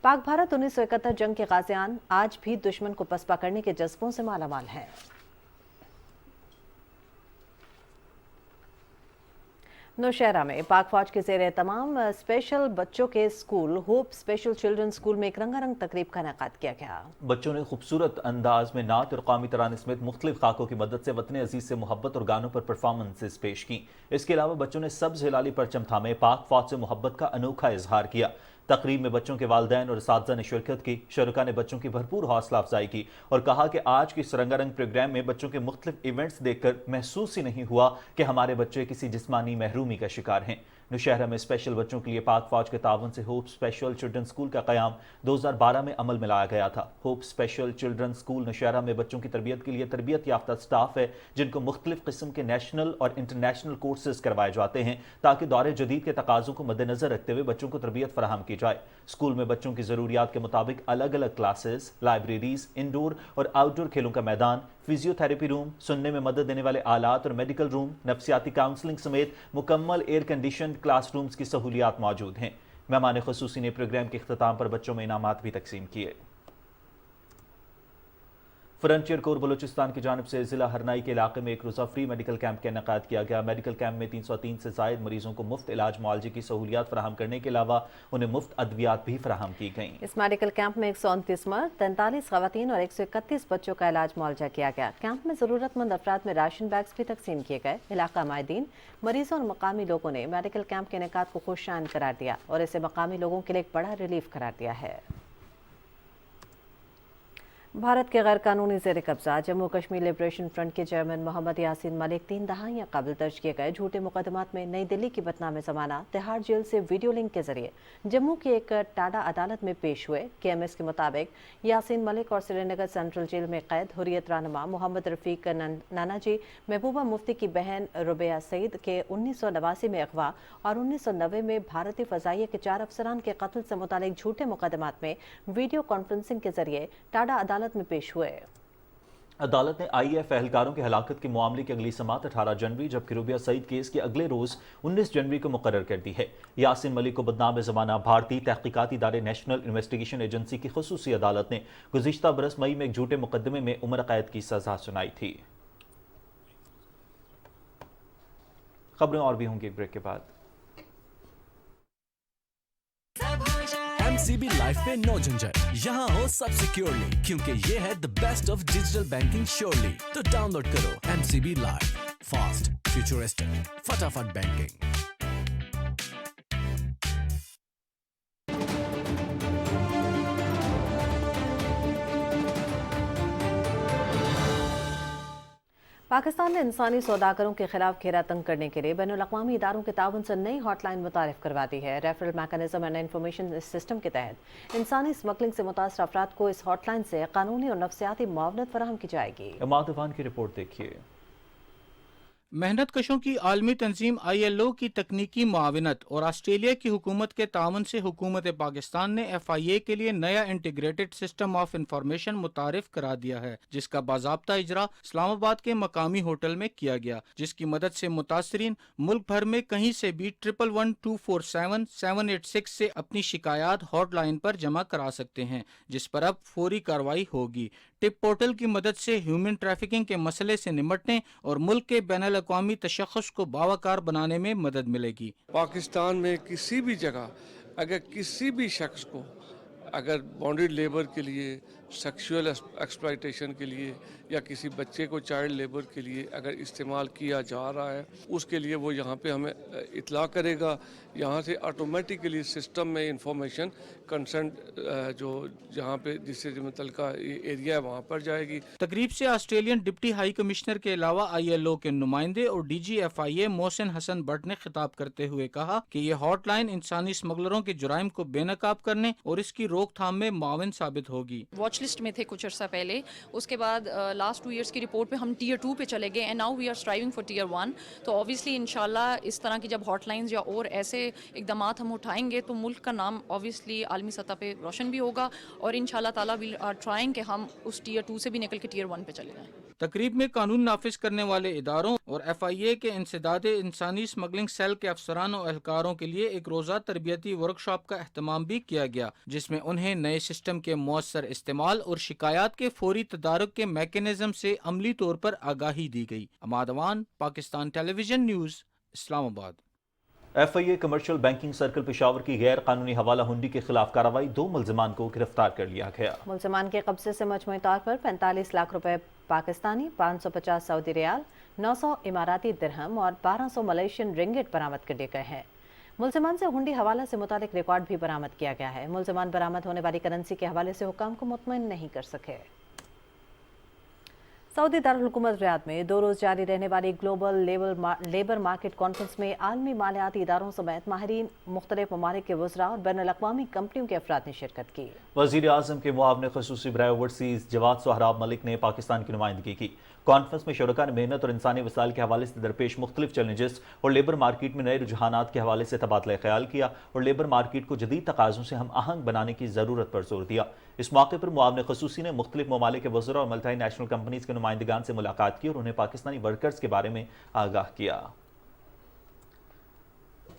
पाक भारत 1971 जंग के गाजियान आज भी दुश्मन को पसपा करने के जज्बों से मालामाल हैं। नौशहरा में पाक फौज के ज़ेरे तमाम स्पेशल बच्चों के school hope special children school में एक रंगारंग तकरीब का इनेकाद किया गया। बच्चों ने खूबसूरत अंदाज में नात और कौमी तराने समेत मुख्तलिफ खाकों की मदद से वतन अजीज से मोहब्बत और गानों पर परफॉर्मेंसेस पेश की। इसके अलावा बच्चों ने सब्ज हिलाली परचम थामे पाक फौज से मोहब्बत का अनोखा इजहार किया। तकरीब में बच्चों के वालिदैन और असातिज़ा ने शिरकत की। शुरका ने बच्चों की भरपूर हौसला अफजाई की और कहा कि आज के इस रंगारंग प्रोग्राम में बच्चों के मुख्तलिफ इवेंट्स देखकर महसूस ही नहीं हुआ कि हमारे बच्चे किसी जिस्मानी महरूमी का शिकार हैं। नौशहरा में स्पेशल बच्चों के लिए पाक फौज के तावन से होप स्पेशल चिल्ड्रन स्कूल का क़याम 2012 में अमल में लाया गया था। Hope special children school Nowshera में बच्चों की तरबियत के लिए तरबियत याफ्ता स्टाफ है, जिनको मुख्तलिफ किस्म के नेशनल और इंटरनेशनल कोर्सेज करवाए जाते हैं ताकि दौरे जदीद के तकाज़ों को मद्देनजर रखते हुए बच्चों को तरबियत फराहम की जाए। स्कूल में बच्चों की ज़रूरियात के मुताबिक अलग अलग क्लासेस, लाइब्रेरीज, इंडोर और आउटडोर खेलों का मैदान, फिजियोथेरेपी रूम, सुनने में मदद देने वाले आलात और मेडिकल रूम, नफ्सियाती काउंसलिंग समेत मुकम्मल एयर कंडीशन क्लासरूम्स की सहूलियात मौजूद हैं। मेहमान खुसूसी ने प्रोग्राम के इख्तिताम पर बच्चों में इनामात भी तकसीम किए। फ्रंटियर कोर बलूचिस्तान की जानिब से जिला हरनाई के इलाके में एक रोज़ा फ्री मेडिकल कैंप का इनेकाद किया गया। मेडिकल कैंप में 303 से ज़ायद मरीजों को मुफ्त इलाज मुआलजे की सहूलियात फराहम करने के अलावा उन्हें मुफ्त अद्वियात भी फराहम की गईं। इस मेडिकल कैंप में 129 मर्द, 43 खवातीन और 131 बच्चों का इलाज मुआलजा किया गया। कैंप में ज़रूरतमंद अफराद में राशन बैग्स भी तकसीम किए गए। इलाका माहिदीन, मरीजों और मकामी लोगों ने मेडिकल कैंप के इनेकाद को खुशशान करार दिया और इसे मकामी लोगों के लिए एक बड़ा रिलीफ करार दिया है। भारत के गैर कानूनी ज़ेर कब्जा जम्मू कश्मीर लिबरेशन फ्रंट के चेयरमैन मोहम्मद यासीन मलिक 3 दहाइयाँ कबल दर्ज किए गए झूठे मुकदमात में नई दिल्ली की बदनाम ज़माना तिहाड़ जेल से वीडियो लिंक के जरिए जम्मू की एक टाडा अदालत में पेश हुए। KMS के मुताबिक यासीन मलिक और श्रीनगर सेंट्रल जेल में कैद हुर्रियत रहनुमा मोहम्मद रफीक नानाजी, महबूबा मुफ्ती की बहन रुबैया सईद के 1989 में अगवा और 1990 में भारतीय फ़ज़ाइया के 4 अफसरान के कत्ल से मुतालिक झूठे मुकदमात में वीडियो कॉन्फ्रेंसिंग के जरिए टाडा अदालत में पेश हुए। अदालत ने IAF एहलकारों की हलाकत के मामले की अगली समात 18 जनवरी जबकि रुबिया सईद केस के अगले रोज 19 जनवरी को मुकर्रर कर दी है। यासीन मलिक को बदनाम ज़माना भारतीय तहकीकाती इदारे नेशनल इन्वेस्टिगेशन एजेंसी की खुसूसी अदालत ने गुज़िश्ता बरस मई में एक झूठे मुकदमे में उम्र कैद की सजा सुनाई थी। खबरें और भी होंगी एक ब्रेक के बाद। MCB लाइफ पे नो झंझट, यहाँ हो सब सिक्योरली क्योंकि ये है the best of digital banking surely. तो डाउनलोड करो MCB लाइफ, फास्ट, फ्यूचरिस्टिक, फटाफट बैंकिंग। पाकिस्तान ने इंसानी सौदागरों के खिलाफ घेरा तंग करने के लिए बैनुल अक़वामी इदारों के ताउन से नई हॉटलाइन मुतारिफ करवा दी है। Referral mechanism and information system के तहत इंसानी स्मगलिंग से मुतासर अफराद को इस हॉटलाइन से कानूनी और नफ्सियाती मुआवनत फराहम की जाएगी। इमाद अफान की रिपोर्ट देखिए। मेहनत कशों की आलमी तंजीम ILO की तकनीकी मुआविनत और ऑस्ट्रेलिया की हुकूमत के तावन से हुकूमत पाकिस्तान ने FIA के लिए नया इंटीग्रेटेड सिस्टम ऑफ इंफॉर्मेशन मुतारिफ करा दिया है, जिसका बाज़ाब्ता इजरा इस्लामाबाद के मकामी होटल में किया गया, जिसकी मदद से मुतासरीन मुल्क भर में कहीं से भी 111247-786 से अपनी शिकायत हॉटलाइन पर जमा करा सकते हैं, जिस पर अब फौरी कार्रवाई होगी। टिप पोर्टल की मदद से ह्यूमन ट्रैफिकिंग के मसले से निपटने और मुल्क के बैनुल अक़वामी तशख़्ख़ुस को बावकार बनाने में मदद मिलेगी। पाकिस्तान में किसी भी जगह अगर किसी भी शख्स को अगर बॉन्डेड लेबर के लिए सेक्सुअल एक्सप्लॉयटेशन के लिए या किसी बच्चे को चाइल्ड लेबर के लिए अगर इस्तेमाल किया जा रहा है, उसके लिए वो यहाँ पे हमें इतला करेगा। यहाँ से ऑटोमेटिकली सिस्टम में इंफॉर्मेशन कंसर्न जो जहाँ पे जिससे मुतल्लिका एरिया है वहाँ पर जाएगी। तकरीब से ऑस्ट्रेलियन डिप्टी हाई कमिश्नर के अलावा ILO के नुमाइंदे और DG FIA मोहसिन हसन भट्ट ने खिताब करते हुए कहा कि ये हॉटलाइन इंसानी स्मगलरों के जुराइम को बेनकाब करने और इसकी रोकथाम में माविन साबित होगी। वॉच लिस्ट में थे कुछ अर्सा पहले, उसके बाद लास्ट 2 इयर्स की रिपोर्ट पे हम टियर 2 पे चले गए and now we are striving for tier 1। तो ऑब्वियसली इंशाल्लाह इस तरह की जब हॉटलाइंस या और ऐसे इकदामात हम उठाएंगे तो मुल्क का नाम ऑब्वियसली आलमी सतह पे रोशन भी होगा और इंशाल्लाह ताला वी आर ट्राइंग कि हम उस टियर 2 से भी निकल के टियर 1 पे चले जाएं। तकरीब में कानून नाफिज करने वाले इदारों और FIA के इंसदादे इंसानी स्मगलिंग सेल के अफसरान और एहलकारों के लिए एक रोज़ा तरबियती वर्कशॉप का अहतमाम भी किया गया, जिसमें उन्हें नए सिस्टम के मौसर इस्तेमाल और शिकायत के फौरी तदारुक के मैकेनिज्म से अमली तौर पर आगाही दी गई। Amad Awan, Pakistan television news, Islamabad. FIA commercial banking circle Peshawar की गैर कानूनी हवाला हुंडी के खिलाफ कार्रवाई, 2 मुल्जिमान को गिरफ्तार कर लिया गया। मुल्जिमान के कब्जे से मजमूई तौर पर 45 लाख रुपए पाकिस्तानी, 550 सऊदी रियाल, 900 इमाराती दिरहम और 1200 मलेशियन रिंगिट बरामद कर लिए गए हैं। मुल्जिमान से हुंडी हवाला से मुतालिक रिकॉर्ड भी बरामद किया गया है। मुल्जिमान बरामद होने वाली करेंसी के हवाले से हुक्काम को मुतमईन नहीं कर सके। सऊदी दारुल हुकूमत रियाद में 2 रोज़ जारी रहने वाली ग्लोबल लेबर मार्केट कॉन्फ्रेंस में आलमी मालियाती इदारों समेत माहिरीन, मुख्तलिफ ममालिक के वज़रा और बैनुल अक़वामी कंपनियों के अफराद ने शिरकत की। वज़ीर आज़म के मुआविन ख़ुसूसी बराए ओवरसीज़ जवाद सोहराब मलिक ने पाकिस्तान की नुमाइंदगी की। कॉन्फ्रेंस में शुरका ने मेहनत और इंसानी वसाइल के हवाले से दरपेश मुख्तलिफ चैलेंजेस और लेबर मार्केट में नए रुझानात के हवाले से तबादला ख्याल किया और लेबर मार्केट को जदीद तकाज़ों से हम आहंग बनाने की ज़रूरत पर जोर दिया। इस मौके पर मुआविन ख़ुसूसी ने मुख्तलिफ ममालिक के वज़रा और मल्टी नेशनल कंपनीज के नुमाइंदगान से मुलाकात की और उन्हें पाकिस्तानी वर्कर्स के बारे में आगाह किया।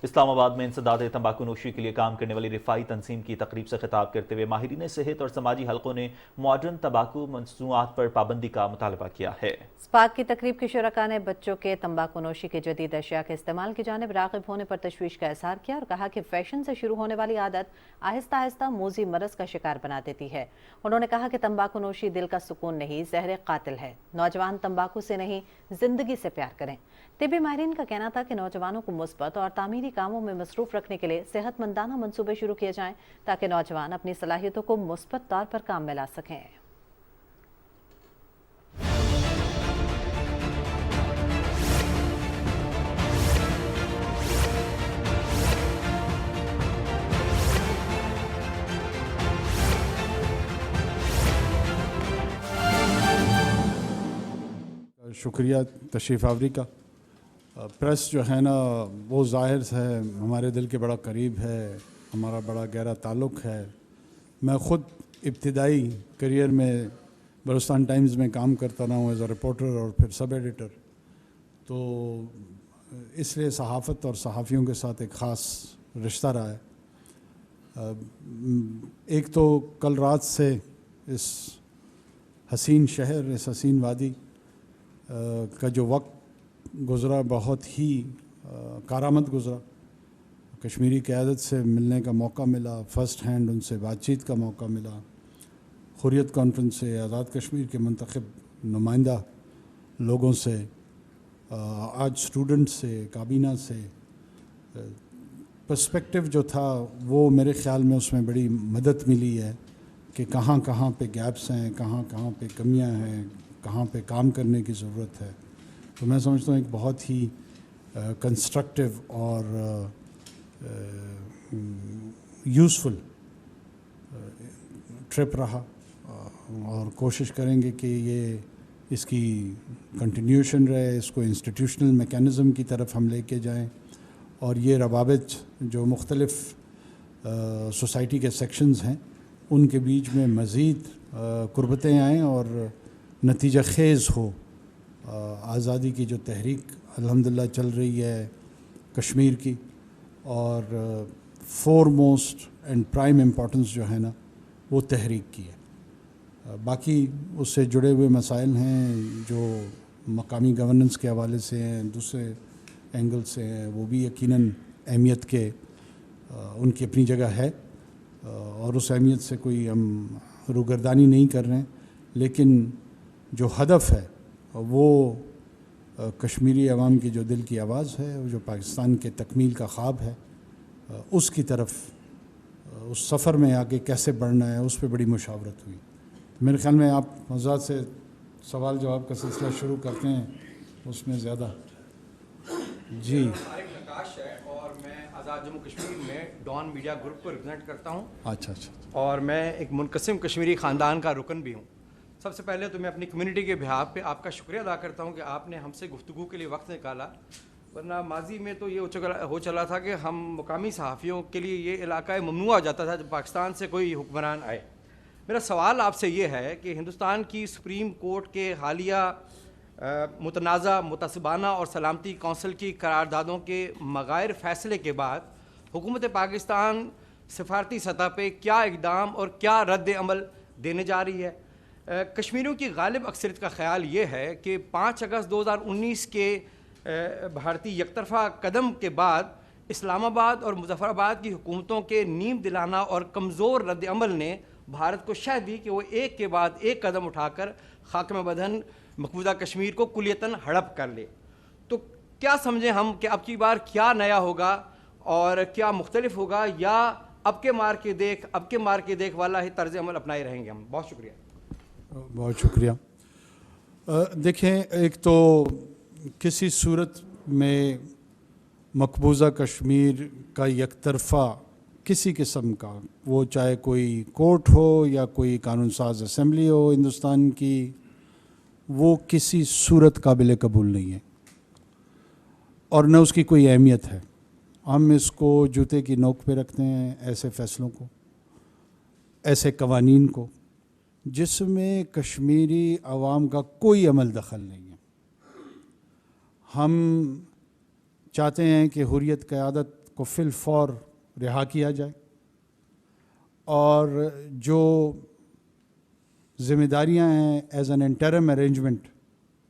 इस्लामाबाद में इंसदाद तंबाकू नोशी के लिए काम करने वाली रिफाई तंजीम की तकरीब से खिताब करते हुए माहिरीन सेहत और समाजी हलकों ने मॉडर्न तंबाकू मसनूआत पर पाबंदी का मुतालबा किया है। स्पाक की तकरीब के शुरका ने बच्चों के तंबाकू नोशी के जदीद अशिया के इस्तेमाल की जानिब राग़िब होने पर तशवीश का इज़हार किया और कहा कि फैशन से शुरू होने वाली आदत आहिस्ता आहिस्ता मोजी मरज़ का शिकार बना देती है। उन्होंने कहा कि तंबाकू नोशी दिल का सुकून नहीं, ज़हर कातिल है। नौजवान तंबाकू से नहीं, जिंदगी से प्यार करें। तिब्बी माहिरीन का कहना था कि नौजवानों को मुस्बत और तामीरी कामों में मसरूफ रखने के लिए सेहतमंदाना मंसूबे शुरू किए जाएं ताकि नौजवान अपनी सलाहियतों को मुस्बत तौर पर काम में ला सकें। शुक्रिया तशरीफ़ आवरी का। प्रेस जो है ना वो ज़ाहिर है हमारे दिल के बड़ा करीब है, हमारा बड़ा गहरा ताल्लुक़ है। मैं ख़ुद इब्तिदाई करियर में बलूचिस्तान टाइम्स में काम करता रहा हूँ एज अ रिपोर्टर और फिर सब एडिटर, तो इसलिए सहाफ़त और सहाफ़ियों के साथ एक ख़ास रिश्ता रहा है। एक तो कल रात से इस हसीन शहर, इस हसीन वादी का जो वक्त गुज़रा बहुत ही कारामद गुज़रा। कश्मीरी क़यादत से मिलने का मौका मिला, फ़र्स्ट हैंड उनसे बातचीत का मौका मिला। हुर्रियत कॉन्फ्रेंस से, आज़ाद कश्मीर के मुंतखब नुमाइंदा लोगों से, आज स्टूडेंट से, काबीना से, पर्सपेक्टिव जो था वो मेरे ख़्याल में उसमें बड़ी मदद मिली है कि कहाँ कहाँ पे गैप्स हैं, कहाँ कहाँ पे कमियां हैं, कहाँ पे काम करने की ज़रूरत है। तो मैं समझता हूँ एक बहुत ही कंस्ट्रक्टिव और यूज़फुल ट्रिप रहा और कोशिश करेंगे कि ये इसकी कंटिन्यूशन रहे, इसको इंस्टीट्यूशनल मेकैनिज़म की तरफ हम लेके जाएं और ये रवाबित जो मुख्तलिफ़ सोसाइटी के सेक्शंस हैं उनके बीच में मज़ीद कुर्बतें आएँ और नतीजा खेज़ हो। आज़ादी की जो तहरीक अल्हम्दुलिल्लाह चल रही है कश्मीर की, और फोरमोस्ट एंड प्राइम इम्पोर्टेंस जो है ना वो तहरीक की है। बाकी उससे जुड़े हुए मसाइल हैं जो मकामी गवर्नेंस के हवाले से हैं, दूसरे एंगल से हैं, वो भी यकीनन अहमियत के उनकी अपनी जगह है और उस अहमियत से कोई हम रूगर्दानी नहीं कर रहे हैं, लेकिन जो हदफ है वो कश्मीरी अवाम की जो दिल की आवाज़ है, जो पाकिस्तान के तकमील का ख्वाब है, उसकी तरफ उस सफ़र में आगे कैसे बढ़ना है, उस पर बड़ी मुशावरत हुई। मेरे ख्याल में आप हज़रात से सवाल जवाब का सिलसिला शुरू करते हैं, उसमें ज़्यादा जी। प्रकाश है और मैं आज़ाद जम्मू कश्मीर में डॉन मीडिया ग्रुप को रिप्रेजेंट करता हूँ। अच्छा अच्छा। और मैं एक मुनक़सिम कश्मीरी ख़ानदान का रुकन भी हूँ। सबसे पहले तो मैं अपनी कम्युनिटी के बिहाफ पे आपका शुक्रिया अदा करता हूँ कि आपने हमसे गुफ्तगू के लिए वक्त निकाला, वरना माजी में तो ये हो चला था कि हम मुकामी सहाफ़ियों के लिए ये इलाका ममनुआ हो जाता था जब पाकिस्तान से कोई हुक्मरान आए। मेरा सवाल आपसे ये है कि हिंदुस्तान की सुप्रीम कोर्ट के हालिया मुतनाज़ा मुतसिबाना और सलामती कौंसिल की करारदादों के मग़ायर फ़ैसले के बाद हुकूमत पाकिस्तान सफारती सतह पे क्या इक़दाम और क्या रद्द अमल देने जा रही है? कश्मीरियों की गालिब अक्सरियत का ख़्याल ये है कि 5 अगस्त 2019 के भारतीय यकतरफा कदम के बाद इस्लामाबाद और मुजफ्फराबाद की हुकूमतों के नीम दिलाना और कमज़ोर रद्द अमल ने भारत को शह दी कि वो एक के बाद एक कदम उठाकर खाकम बदन मकबूजा कश्मीर को कुलियतन हड़प कर ले। तो क्या समझें हम कि अब की बार क्या नया होगा और क्या मुख्तलिफ होगा, या अब के मार के देख वाला ही तर्ज अमल अपनाए रहेंगे हम? बहुत शुक्रिया। बहुत शुक्रिया। देखें, एक तो किसी सूरत में मकबूजा कश्मीर का यकतरफा किसी किस्म का, वो चाहे कोई कोर्ट हो या कोई कानून साज असम्बली हो हिंदुस्तान की, वो किसी सूरत काबिल कबूल नहीं है और न उसकी कोई अहमियत है। हम इसको जूते की नोक पे रखते हैं, ऐसे फ़ैसलों को, ऐसे कवानीन को जिसमें कश्मीरी अवाम का कोई अमल दखल नहीं है। हम चाहते हैं कि हुर्रियत क़यादत को फिल फौर रिहा किया जाए और जो ज़िम्मेदारियां हैं as an interim arrangement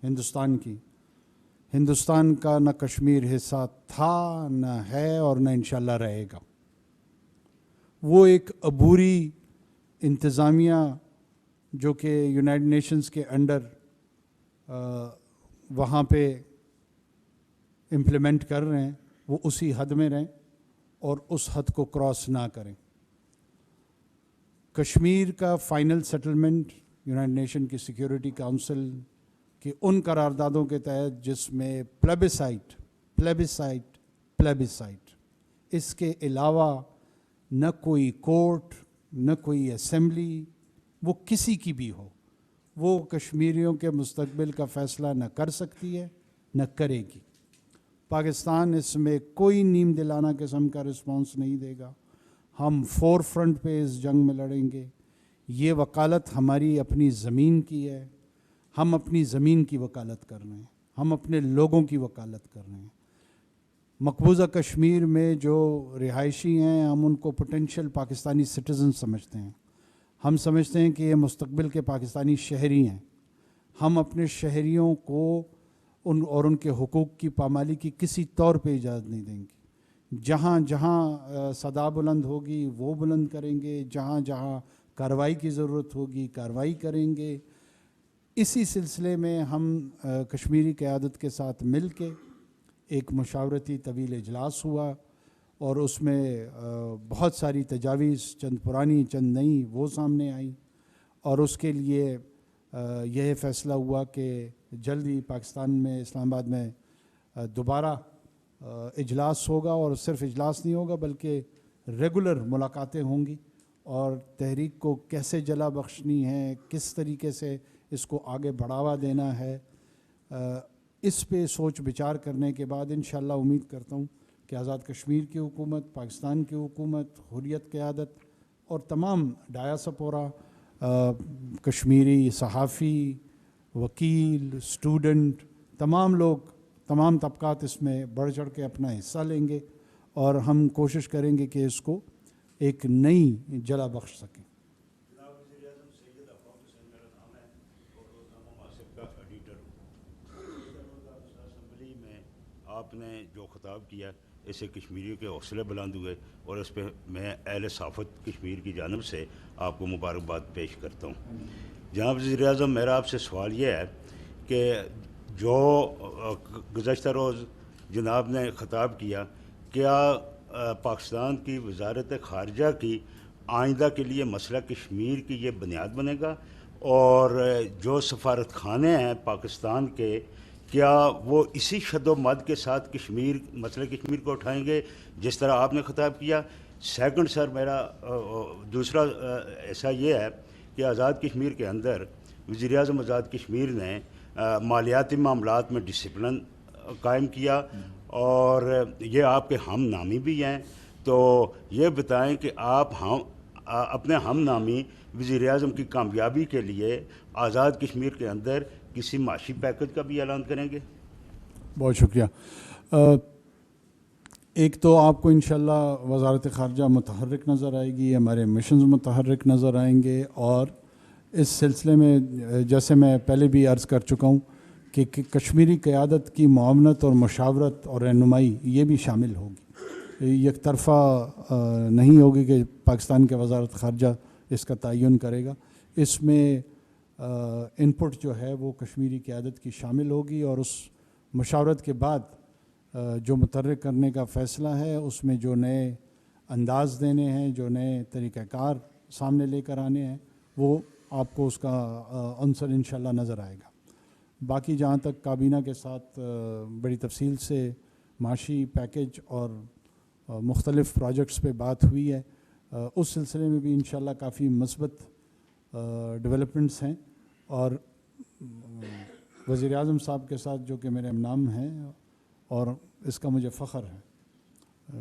Hindustan की, हिंदुस्तान का न कश्मीर हिस्सा था, न है और न इंशाल्लाह रहेगा। वो एक अबूरी इंतज़ामिया जो कि यूनाइटेड नेशंस के अंडर वहाँ पे इम्प्लीमेंट कर रहे हैं, वो उसी हद में रहें और उस हद को क्रॉस ना करें। कश्मीर का फ़ाइनल सेटलमेंट यूनाइटेड नेशन की सिक्योरिटी काउंसिल के उन करारदादों के तहत जिसमें प्लेबिसाइट, इसके अलावा न कोई कोर्ट न कोई असम्बली, वो किसी की भी हो, वो कश्मीरियों के मुस्तकबिल का फ़ैसला न कर सकती है न करेगी। पाकिस्तान इसमें कोई नीम दिलाना किस्म का रिस्पांस नहीं देगा। हम फोर फ्रंट पे इस जंग में लड़ेंगे। ये वकालत हमारी अपनी ज़मीन की है, हम अपनी ज़मीन की वकालत कर रहे हैं, हम अपने लोगों की वकालत कर रहे हैं। मकबूजा कश्मीर में जो रिहायशी हैं, हम उनको पोटेंशियल पाकिस्तानी सिटीज़न समझते हैं। हम समझते हैं कि ये मुस्तकबिल के पाकिस्तानी शहरी हैं। हम अपने शहरियों को उनके हुकूक की पामाली की किसी तौर पे इजाज़त नहीं देंगे। जहाँ जहाँ सदा बुलंद होगी वो बुलंद करेंगे, जहाँ जहाँ कार्रवाई की ज़रूरत होगी कार्रवाई करेंगे। इसी सिलसिले में हम कश्मीरी क़यादत के साथ मिल के एक मुशावरती तवील इजलास हुआ और उसमें बहुत सारी तजावीज़, चंद पुरानी चंद नई, वो सामने आई और उसके लिए यह फ़ैसला हुआ कि जल्द ही पाकिस्तान में इस्लामाबाद में दोबारा इजलास होगा और सिर्फ इजलास नहीं होगा बल्कि रेगुलर मुलाकातें होंगी और तहरीक को कैसे जला बख्शनी है, किस तरीके से इसको आगे बढ़ावा देना है, इस पे सोच विचार करने के बाद इंशाअल्लाह उम्मीद करता हूँ कि आज़ाद कश्मीर की हुकूमत, पाकिस्तान की हुकूमत, हुर्रियत क़यादत और तमाम डायास्पोरा कश्मीरी सहाफ़ी, वकील, स्टूडेंट, तमाम लोग, तमाम तबकात इसमें बढ़ चढ़ के अपना हिस्सा लेंगे और हम कोशिश करेंगे कि इसको एक नई जला बख्श सकें। आपने जो खिताब किया اس سے کشمیریوں کے حوصلے بلند ہوئے اور اس پہ میں اہل صحافت کشمیر کی جانب سے آپ کو مبارکباد پیش کرتا ہوں. جناب وزیر اعظم, میرا آپ سے سوال یہ ہے کہ جو گزشتہ روز جناب نے خطاب کیا, کیا پاکستان کی وزارت خارجہ کی آئندہ کے لیے مسئلہ کشمیر کی یہ بنیاد بنے گا, اور جو سفارت خانے ہیں پاکستان کے, کیا وہ اسی شد و مد کے ساتھ مسئلہ کشمیر کو اٹھائیں گے جس طرح آپ نے خطاب کیا؟ سیکنڈ سر, میرا دوسرا ایسا یہ ہے کہ آزاد کشمیر کے اندر وزیر اعظم آزاد کشمیر نے مالیاتی معاملات میں ڈسپلن قائم کیا, اور یہ آپ کے ہم نامی بھی ہیں, تو یہ بتائیں کہ آپ اپنے ہم نامی وزیر اعظم کی کامیابی کے لیے آزاد کشمیر کے اندر کسی معاشی پیکج کا بھی اعلان کریں گے؟ بہت شکریہ. ایک تو آپ کو انشاءاللہ وزارت خارجہ متحرک نظر آئے گی, ہمارے مشنز متحرک نظر آئیں گے, اور اس سلسلے میں جیسے میں پہلے بھی عرض کر چکا ہوں کہ کشمیری قیادت کی معاونت اور مشاورت اور رہنمائی یہ بھی شامل ہوگی. یک طرفہ نہیں ہوگی کہ پاکستان کے وزارت خارجہ اس کا تعین کرے گا. اس میں ان پٹ جو ہے وہ کشمیری قیادت کی شامل ہوگی, اور اس مشاورت کے بعد جو متحرک کرنے کا فیصلہ ہے اس میں جو نئے انداز دینے ہیں, جو نئے طریقہ کار سامنے لے کر آنے ہیں, وہ آپ کو اس کا عنصر انشاءاللہ نظر آئے گا. باقی جہاں تک کابینہ کے ساتھ بڑی تفصیل سے معاشی پیکج اور مختلف پروجیکٹس پہ بات ہوئی ہے, اس سلسلے میں بھی انشاءاللہ کافی مثبت ڈیولپمنٹس ہیں, اور وزیر اعظم صاحب کے ساتھ جو کہ میرے امنام ہیں, اور اس کا مجھے فخر ہے,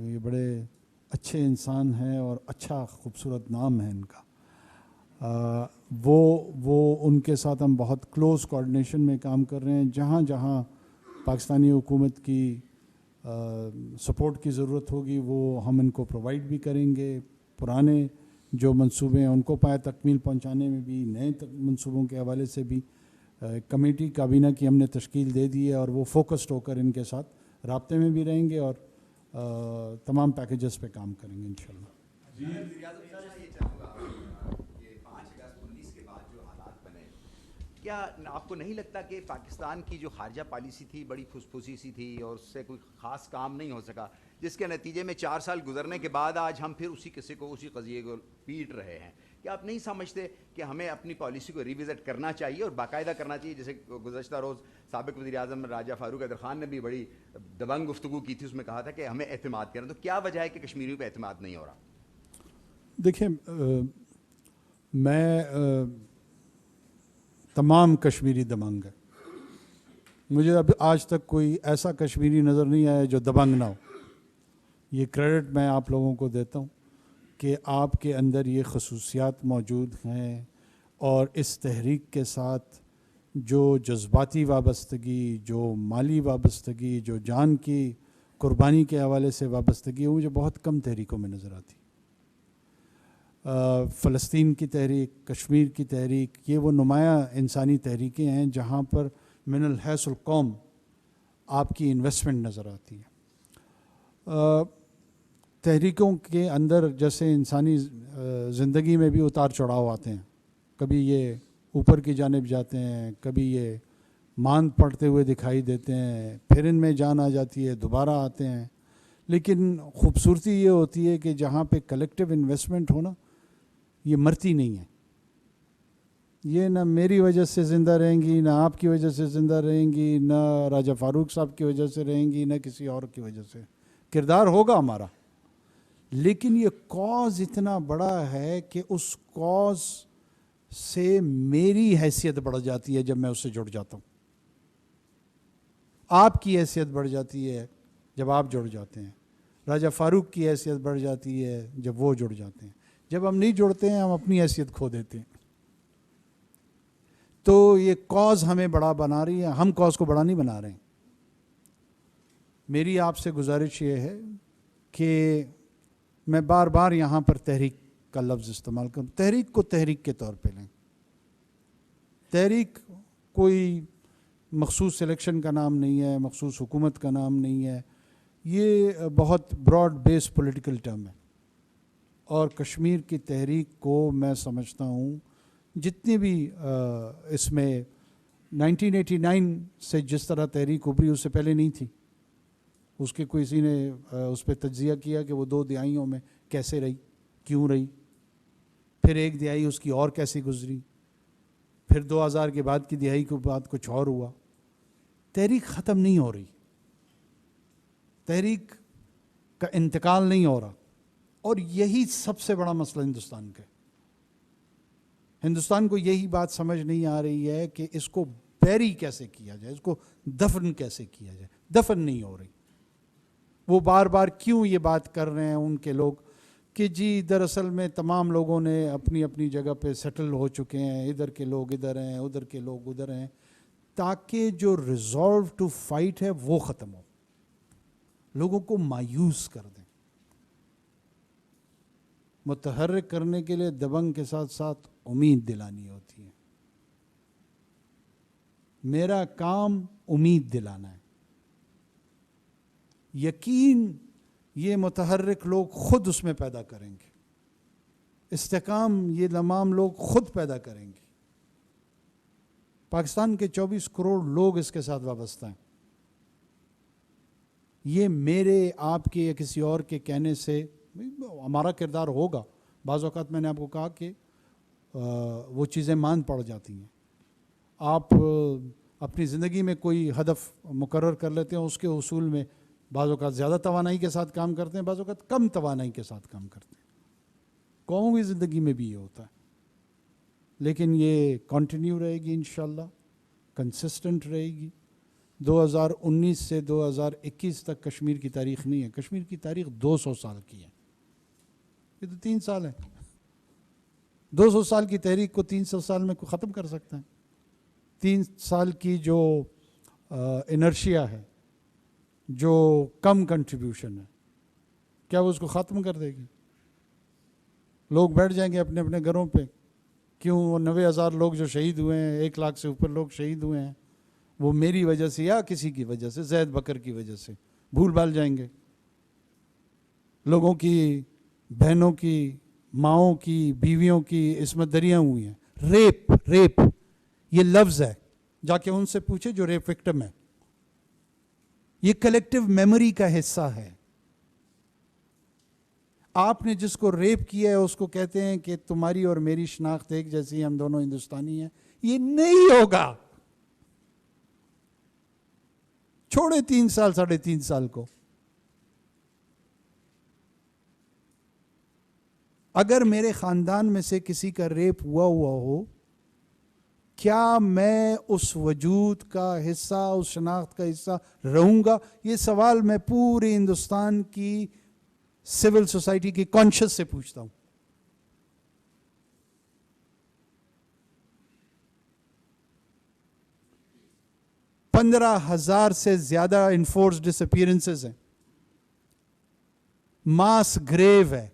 یہ بڑے اچھے انسان ہیں اور اچھا خوبصورت نام ہے ان کا, وہ ان کے ساتھ ہم بہت کلوز کوارڈینیشن میں کام کر رہے ہیں. جہاں جہاں پاکستانی حکومت کی سپورٹ کی ضرورت ہوگی وہ ہم ان کو پرووائڈ بھی کریں گے. پرانے جو منصوبے ہیں ان کو پایہ تکمیل پہنچانے میں بھی, نئے منصوبوں کے حوالے سے بھی کمیٹی کابینہ کی ہم نے تشکیل دے دی ہے, اور وہ فوکسڈ ہو کر ان کے ساتھ رابطے میں بھی رہیں گے اور تمام پیکیجز پہ کام کریں گے انشاءاللہ. کیا آپ کو نہیں لگتا کہ پاکستان کی جو خارجہ پالیسی تھی بڑی پھسپھوسی سی تھی اور اس سے کوئی خاص کام نہیں ہو سکا, جس کے نتیجے میں 4 سال گزرنے کے بعد آج ہم پھر اسی قصے کو, اسی قضیے کو پیٹ رہے ہیں؟ کیا آپ نہیں سمجھتے کہ ہمیں اپنی پالیسی کو ریوزٹ کرنا چاہیے اور باقاعدہ کرنا چاہیے؟ جیسے گزشتہ روز سابق وزیر اعظم راجہ فاروق حیدر خان نے بھی بڑی دبنگ گفتگو کی تھی, اس میں کہا تھا کہ ہمیں اعتماد کرنا. تو کیا وجہ ہے کہ کشمیریوں پہ اعتماد نہیں ہو رہا؟ دیکھیں, میں تمام کشمیری دبنگ ہے. مجھے اب آج تک کوئی ایسا کشمیری نظر نہیں آیا جو دبنگ نہ ہو. یہ کریڈٹ میں آپ لوگوں کو دیتا ہوں کہ آپ کے اندر یہ خصوصیات موجود ہیں, اور اس تحریک کے ساتھ جو جذباتی وابستگی, جو مالی وابستگی, جو جان کی قربانی کے حوالے سے وابستگی ہے, مجھے بہت کم تحریکوں میں نظر آتی. فلسطین کی تحریک, کشمیر کی تحریک, یہ وہ نمایاں انسانی تحریکیں ہیں جہاں پر من الحیث القوم آپ کی انویسٹمنٹ نظر آتی ہے. تحریکوں کے اندر جیسے انسانی زندگی میں بھی اتار چڑھاؤ آتے ہیں, کبھی یہ اوپر کی جانب جاتے ہیں, کبھی یہ ماند پڑتے ہوئے دکھائی دیتے ہیں, پھر ان میں جان آ جاتی ہے, دوبارہ آتے ہیں. لیکن خوبصورتی یہ ہوتی ہے کہ جہاں پہ کلیکٹیو انویسٹمنٹ ہونا, یہ مرتی نہیں ہے. یہ نہ میری وجہ سے زندہ رہیں گی, نہ آپ کی وجہ سے زندہ رہیں گی, نہ راجہ فاروق صاحب کی وجہ سے رہیں گی, نہ کسی اور کی وجہ سے. کردار ہوگا ہمارا, لیکن یہ کاز اتنا بڑا ہے کہ اس کاز سے میری حیثیت بڑھ جاتی ہے جب میں اس سے جڑ جاتا ہوں. آپ کی حیثیت بڑھ جاتی ہے جب آپ جڑ جاتے ہیں. راجہ فاروق کی حیثیت بڑھ جاتی ہے جب وہ جڑ جاتے ہیں. جب ہم نہیں جڑتے ہیں ہم اپنی حیثیت کھو دیتے ہیں. تو یہ کاز ہمیں بڑا بنا رہی ہے, ہم کاز کو بڑا نہیں بنا رہے ہیں. میری آپ سے گزارش یہ ہے کہ میں بار بار یہاں پر تحریک کا لفظ استعمال کروں. تحریک کو تحریک کے طور پہ لیں. تحریک کوئی مخصوص الیکشن کا نام نہیں ہے, مخصوص حکومت کا نام نہیں ہے. یہ بہت براڈ بیس پولیٹیکل ٹرم ہے، اور کشمیر کی تحریک کو میں سمجھتا ہوں جتنی بھی اس میں 1989 سے جس طرح تحریک ابھری اس سے پہلے نہیں تھی. اس کے کسی نے اس پہ تجزیہ کیا کہ وہ 2 دہائیوں میں کیسے رہی، کیوں رہی، پھر ایک دہائی اس کی اور کیسے گزری، پھر 2000 کے بعد کی دہائی کے بعد کچھ اور ہوا. تحریک ختم نہیں ہو رہی، تحریک کا انتقال نہیں ہو رہا، اور یہی سب سے بڑا مسئلہ ہندوستان کا ہے. ہندوستان کو یہی بات سمجھ نہیں آ رہی ہے کہ اس کو بیری کیسے کیا جائے، اس کو دفن کیسے کیا جائے. دفن نہیں ہو رہی. وہ بار بار کیوں یہ بات کر رہے ہیں ان کے لوگ کہ جی دراصل میں تمام لوگوں نے اپنی اپنی جگہ پہ سیٹل ہو چکے ہیں، ادھر کے لوگ ادھر ہیں، ادھر کے لوگ ادھر ہیں، تاکہ جو ریزالو ٹو فائٹ ہے وہ ختم ہو، لوگوں کو مایوس کر دیں. متحرک کرنے کے لیے دبنگ کے ساتھ ساتھ امید دلانی ہوتی ہے. میرا کام امید دلانا ہے. یقین یہ متحرک لوگ خود اس میں پیدا کریں گے، استحکام یہ تمام لوگ خود پیدا کریں گے. پاکستان کے 24 کروڑ لوگ اس کے ساتھ وابستہ ہیں. یہ میرے، آپ کے یا کسی اور کے کہنے سے ہمارا کردار ہوگا. بعض اوقات میں نے آپ کو کہا کہ وہ چیزیں مان پڑ جاتی ہیں. آپ اپنی زندگی میں کوئی ہدف مقرر کر لیتے ہیں، اس کے حصول میں بعض اوقات زیادہ توانائی کے ساتھ کام کرتے ہیں، بعض اوقات کم توانائی کے ساتھ کام کرتے ہیں. قوموں کی زندگی میں بھی یہ ہوتا ہے. لیکن یہ کنٹینیو رہے گی انشاءاللہ، کنسسٹنٹ رہے گی. 2019 سے 2021 تک کشمیر کی تاریخ نہیں ہے. کشمیر کی تاریخ 200 سال کی ہے. یہ تو 3 سال ہے. 200 سال کی تحریک کو 300 سال میں ختم کر سکتے ہیں. 3 سال کی جو انرشیا ہے، جو کم کنٹریبیوشن ہے، کیا وہ اس کو ختم کر دے گی؟ لوگ بیٹھ جائیں گے اپنے اپنے گھروں پہ. کیوں وہ 90,000 لوگ جو شہید ہوئے ہیں، 1 لاکھ سے اوپر لوگ شہید ہوئے ہیں، وہ میری وجہ سے یا کسی کی وجہ سے، زید بکر کی وجہ سے بھول بھال جائیں گے. لوگوں کی، بہنوں کی، ماؤں کی، بیویوں کی عصمت دریاں ہوئی ہیں. ریپ یہ لفظ ہے، جا کے ان سے پوچھے جو ریپ وکٹم ہے. یہ کلیکٹیو میموری کا حصہ ہے. آپ نے جس کو ریپ کیا ہے اس کو کہتے ہیں کہ تمہاری اور میری شناخت ایک جیسی، ہم دونوں ہندوستانی ہیں. یہ نہیں ہوگا. چھوڑے 3 سال 3.5 سال کو. اگر میرے خاندان میں سے کسی کا ریپ ہوا ہو، کیا میں اس وجود کا حصہ، اس شناخت کا حصہ رہوں گا؟ یہ سوال میں پورے ہندوستان کی سول سوسائٹی کی کانشس سے پوچھتا ہوں. $15,000 سے زیادہ انفورس ڈس اپیئرنسز ہیں. ماس گریو ہے.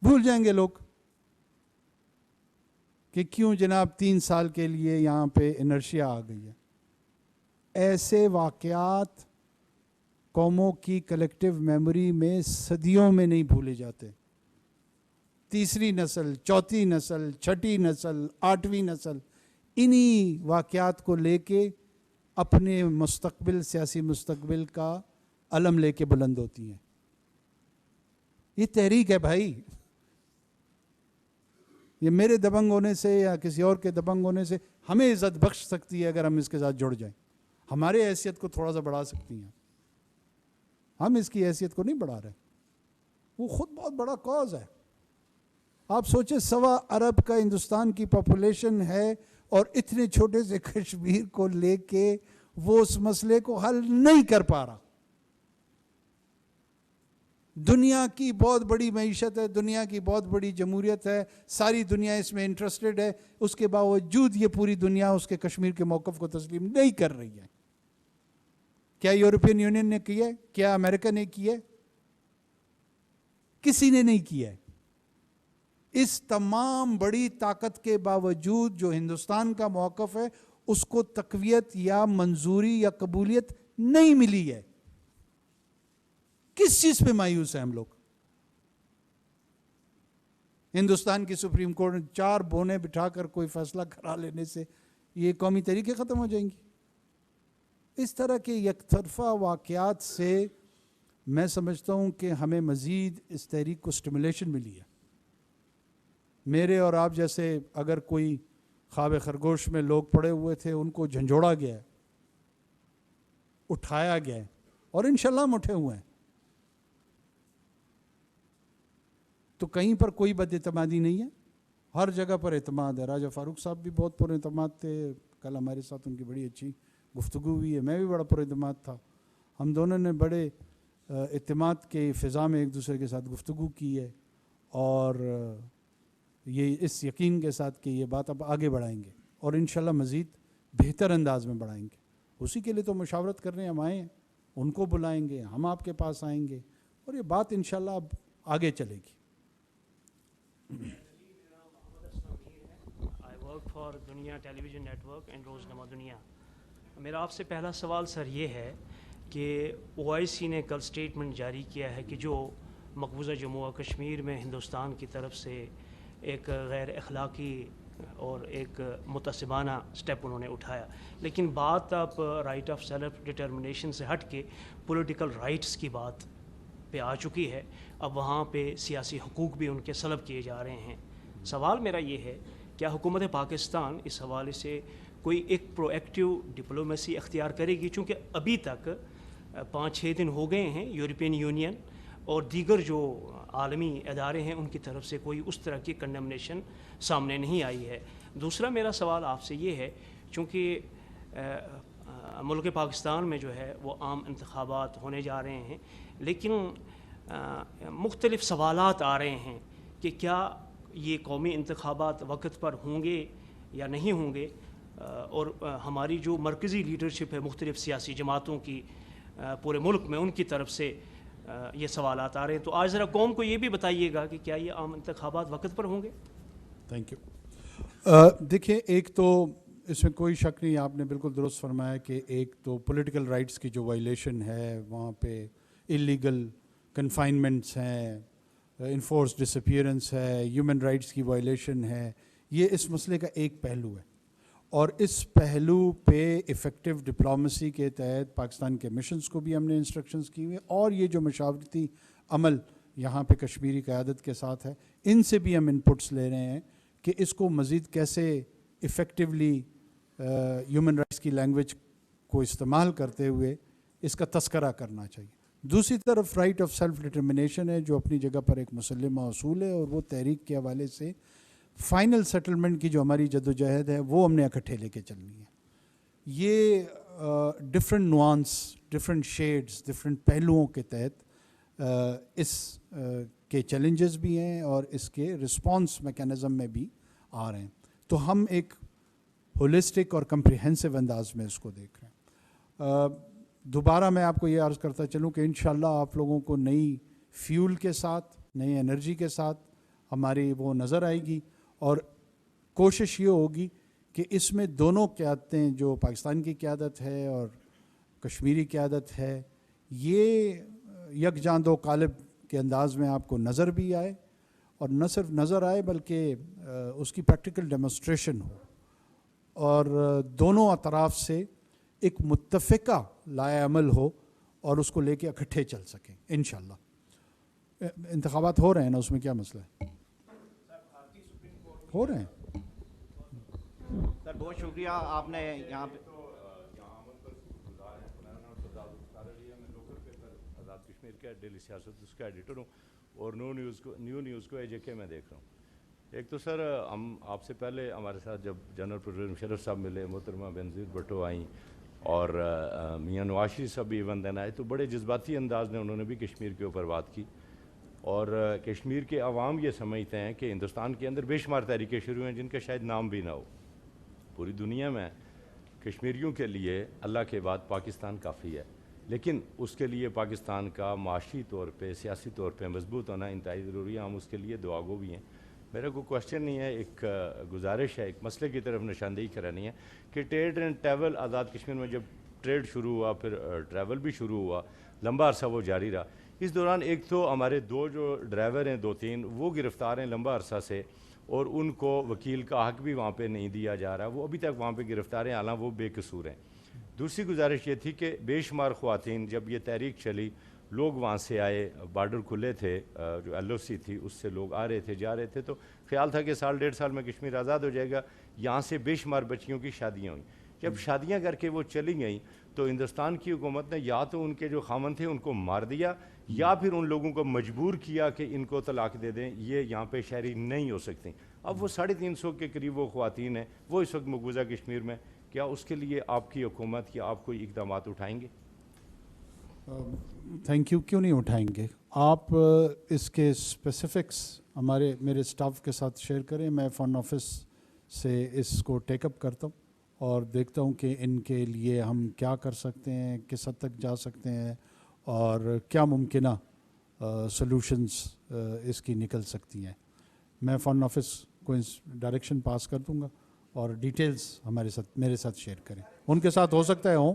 بھول جائیں گے لوگ کہ کیوں جناب 3 سال کے لیے یہاں پہ انرشیا آ گئی ہے. ایسے واقعات قوموں کی کلیکٹیو میموری میں صدیوں میں نہیں بھولے جاتے. 3ری نسل، 4تھی نسل، 6ٹھی نسل، 8ویں نسل انہی واقعات کو لے کے اپنے مستقبل، سیاسی مستقبل کا علم لے کے بلند ہوتی ہیں. یہ تحریک ہے بھائی. یہ میرے دبنگ ہونے سے یا کسی اور کے دبنگ ہونے سے ہمیں عزت بخش سکتی ہے اگر ہم اس کے ساتھ جڑ جائیں. ہمارے حیثیت کو تھوڑا سا بڑھا سکتی ہیں. ہم اس کی حیثیت کو نہیں بڑھا رہے. وہ خود بہت بڑا کاز ہے. آپ سوچیں 1.25 ارب کا ہندوستان کی پاپولیشن ہے اور اتنے چھوٹے سے کشمیر کو لے کے وہ اس مسئلے کو حل نہیں کر پا رہا. دنیا کی بہت بڑی معیشت ہے، دنیا کی بہت بڑی جمہوریت ہے، ساری دنیا اس میں انٹرسٹڈ ہے. اس کے باوجود یہ پوری دنیا اس کے کشمیر کے موقف کو تسلیم نہیں کر رہی ہے. کیا یورپین یونین نے کیا ہے؟ کیا امریکہ نے کیا ہے؟ کسی نے نہیں کیا ہے. اس تمام بڑی طاقت کے باوجود جو ہندوستان کا موقف ہے اس کو تقویت یا منظوری یا قبولیت नहीं मिली है। किस चीज पे मायूस है हम लोग? हिंदुस्तान की सुप्रीम कोर्ट ने 4 बोने बिठाकर कोई फैसला करा लेने से ये कौमी तरीके खत्म हो जाएंगी। इस तरह के यकतरफा वाक़यात से मैं समझता हूं कि हमें मज़ीद इस तहरीक को स्टिमुलेशन मिली है। मेरे और आप जैसे अगर कोई ख्वाब खरगोश में लोग पड़े हुए थे, उनको झंझोड़ा गया है, उठाया गया है, और इंशाल्लाह हम उठे हुए हैं। तो कहीं पर कोई बदइतमादी नहीं है, हर जगह पर एतमाद है। राजा फारूक साहब भी बहुत पुरएतमाद थे, कल हमारे साथ उनकी बड़ी अच्छी गुफ्तगू हुई है। मैं भी बड़ा पुरएतमाद था। हम दोनों ने बड़े एतमाद के फ़िज़ा में एक दूसरे के साथ गुफ्तगू की है, और ये इस यकीन के साथ कि ये बात अब आगे बढ़ाएंगे और इंशाल्लाह मज़ीद बेहतर अंदाज में बढ़ाएंगे। उसी के लिए तो मुशावरत करने हम आए हैं, उनको बुलाएंगे, हम आपके पास आएंगे, और ये बात इंशाल्लाह अब आगे चलेगी। आई वर्क फॉर दुनिया टेलीविज़न नेटवर्क एंड रोज़नामा दुनिया। मेरा आपसे पहला सवाल सर ये है कि OIC ने कल स्टेटमेंट जारी किया है कि जो मकबूजा जम्मू और कश्मीर में हिंदुस्तान की तरफ से एक गैर अखलाकी और एक मुतसिबाना स्टेप उन्होंने उठाया, लेकिन बात अब राइट ऑफ सेल्फ डिटर्मिनेशन से हट के पॉलिटिकल राइट्स की बात पे आ चुकी है। अब वहाँ पे सियासी हुकूक भी उनके सलब किए जा रहे हैं। सवाल मेरा ये है, क्या हुकूमत पाकिस्तान इस हवाले से कोई एक प्रोएक्टिव डिप्लोमेसी अख्तियार करेगी? चूँकि अभी तक 5-6 दिन हो गए हैं, यूरोपियन यूनियन और दीगर जो आलमी इदारे हैं उनकी तरफ से कोई उस तरह की कंडेमनेशन सामने नहीं आई है। दूसरा मेरा सवाल आपसे ये है, चूँकि मुल्क पाकिस्तान में जो है वो आम इंतखाबात होने जा रहे हैं, लेकिन मुख्तलिफ सवालात आ रहे हैं कि क्या ये कौमी इंतखाबात वक्त पर होंगे या नहीं होंगे, और हमारी जो मरकज़ी लीडरशिप है मुख्तलिफ सियासी जमातों की पूरे मुल्क में, उनकी तरफ से ये सवालात आ रहे हैं। तो आज ज़रा कौम को ये भी बताइएगा कि क्या ये आम इंतखाबात वक्त पर होंगे? Thank you. देखिए, एक तो इसमें कोई शक नहीं, आपने बिल्कुल दुरुस्त फरमाया कि एक तो पॉलिटिकल राइट्स की जो वायलेशन है, वहाँ पे इलीगल कन्फाइनमेंट्स हैं, इन्फोर्स डिसअपीयरेंस है, ह्यूमन राइट्स की वायलेशन है, ये इस मसले का एक पहलू है। और इस पहलू पे इफ़ेक्टिव डिप्लोमेसी के तहत पाकिस्तान के मिशंस को भी हमने इंस्ट्रक्शंस की हुई है, और ये जो मशावरती अमल यहाँ पे कश्मीरी क़यादत के साथ है, इनसे भी हम इनपुट्स ले रहे हैं कि इसको मज़ीद कैसे इफ़ेक्टिवली ह्यूमन राइट्स की लैंग्वेज को इस्तेमाल करते हुए इसका तस्करा करना चाहिए। दूसरी तरफ राइट ऑफ सेल्फ डिटर्मिनेशन है, जो अपनी जगह पर एक मुसल्लमा असूल है, और वो तहरीक के हवाले से फाइनल सेटलमेंट की जो हमारी जद्दोजहद है वो हमने इकट्ठे लेके चलनी है। ये different nuance, different shades, different पहलुओं के तहत इस के चैलेंजेस भी हैं और इसके रिस्पांस मैकेनिज़्म में भी आ रहे हैं। तो हम एक होलिस्टिक और कम्प्रिहेंसिव अंदाज में इसको देख रहे हैं। दोबारा मैं आपको ये अर्ज़ करता चलूँ कि इंशाल्लाह आप लोगों को नई फ्यूल के साथ, नई एनर्जी के साथ हमारी वो नज़र आएगी, और कोशिश ये होगी कि इसमें दोनों क़यादतें, जो पाकिस्तान की क़यादत है और कश्मीरी क़यादत है, ये यकजां दो कालिब के अंदाज़ में आपको नज़र भी आए, और न सिर्फ नज़र आए बल्कि उसकी प्रैक्टिकल डेमोस्ट्रेशन हो, और दोनों अतराफ़ से एक मुत्तफ़िका लाए अमल हो, और उसको लेके इकट्ठे चल सकें इंशाल्लाह। इंतखाबात हो रहे हैं ना, उसमें क्या मसला है? हो रहे हैं सर। बहुत शुक्रिया आपने यहाँ पे आज़ाद कश्मीर का डेली सियासत उसका एडिटर हूँ, और न्यू न्यूज़ को AJK में देख रहा हूँ। एक तो सर, हम आपसे पहले हमारे साथ जब जनरल परवेज़ मुशर्रफ साहब मिले, मोहतरमा बेनज़ीर भुट्टो आई, और मियाँ नवाज शरीफ साहब भी इवन दिन आए, तो बड़े जज्बाती अंदाज में उन्होंने भी कश्मीर के ऊपर बात की। और कश्मीर के अवाम ये समझते हैं कि हिंदुस्तान के अंदर बेशुमार तहरीकें शुरू हैं जिनका शायद नाम भी ना हो। पूरी दुनिया में कश्मीरियों के लिए अल्लाह के बाद पाकिस्तान काफ़ी है, लेकिन उसके लिए पाकिस्तान का माशी तौर पे, सियासी तौर पे मजबूत होना इंतहाई ज़रूरी है। हम उसके लिए दुआगो भी हैं। मेरा कोई क्वेश्चन नहीं है, एक गुजारिश है, एक मसले की तरफ निशानदेही करानी है कि trade and travel Azad Kashmir में जब ٹریڈ شروع ہوا، پھر ٹریول بھی شروع ہوا، لمبا عرصہ وہ جاری رہا. اس دوران ایک تو ہمارے 2 جو ڈرائیور ہیں 2-3 وہ گرفتار ہیں لمبا عرصہ سے، اور ان کو وکیل کا حق بھی وہاں پہ نہیں دیا جا رہا، وہ ابھی تک وہاں پہ گرفتار ہیں، حالانکہ وہ بے قصور ہیں. دوسری گزارش یہ تھی کہ بے شمار خواتین، جب یہ تحریک چلی، لوگ وہاں سے آئے، بارڈر کھلے تھے، جو ایل او سی تھی اس سے لوگ آ رہے تھے جا رہے تھے، تو خیال تھا کہ 1.5 سال میں کشمیر آزاد ہو جائے گا. یہاں سے بے شمار بچیوں کی شادیاں ہوئیں. جب شادیاں کر کے وہ چلی گئیں تو ہندوستان کی حکومت نے یا تو ان کے جو خاوند تھے ان کو مار دیا، یا پھر ان لوگوں کو مجبور کیا کہ ان کو طلاق دے دیں، یہ یہاں پہ شہری نہیں ہو سکتی. اب وہ 350 کے قریب وہ خواتین ہیں، وہ اس وقت مقبوضہ کشمیر میں. کیا اس کے لیے آپ کی حکومت یا آپ کوئی اقدامات اٹھائیں گے؟ Thank you. کیوں نہیں اٹھائیں گے؟ آپ اس کے اسپیسیفکس میرے اسٹاف کے ساتھ شیئر کریں. میں فارن آفس سے اس کو ٹیک اپ کرتا ہوں اور دیکھتا ہوں کہ ان کے لیے ہم کیا کر سکتے ہیں، کس حد تک جا سکتے ہیں، اور کیا ممکنہ سلوشنز اس کی نکل سکتی ہیں. میں فارن آفس کو ڈائریکشن پاس کر دوں گا اور ڈیٹیلز میرے ساتھ شیئر کریں. ان کے ساتھ ہو سکتا ہے ہوں.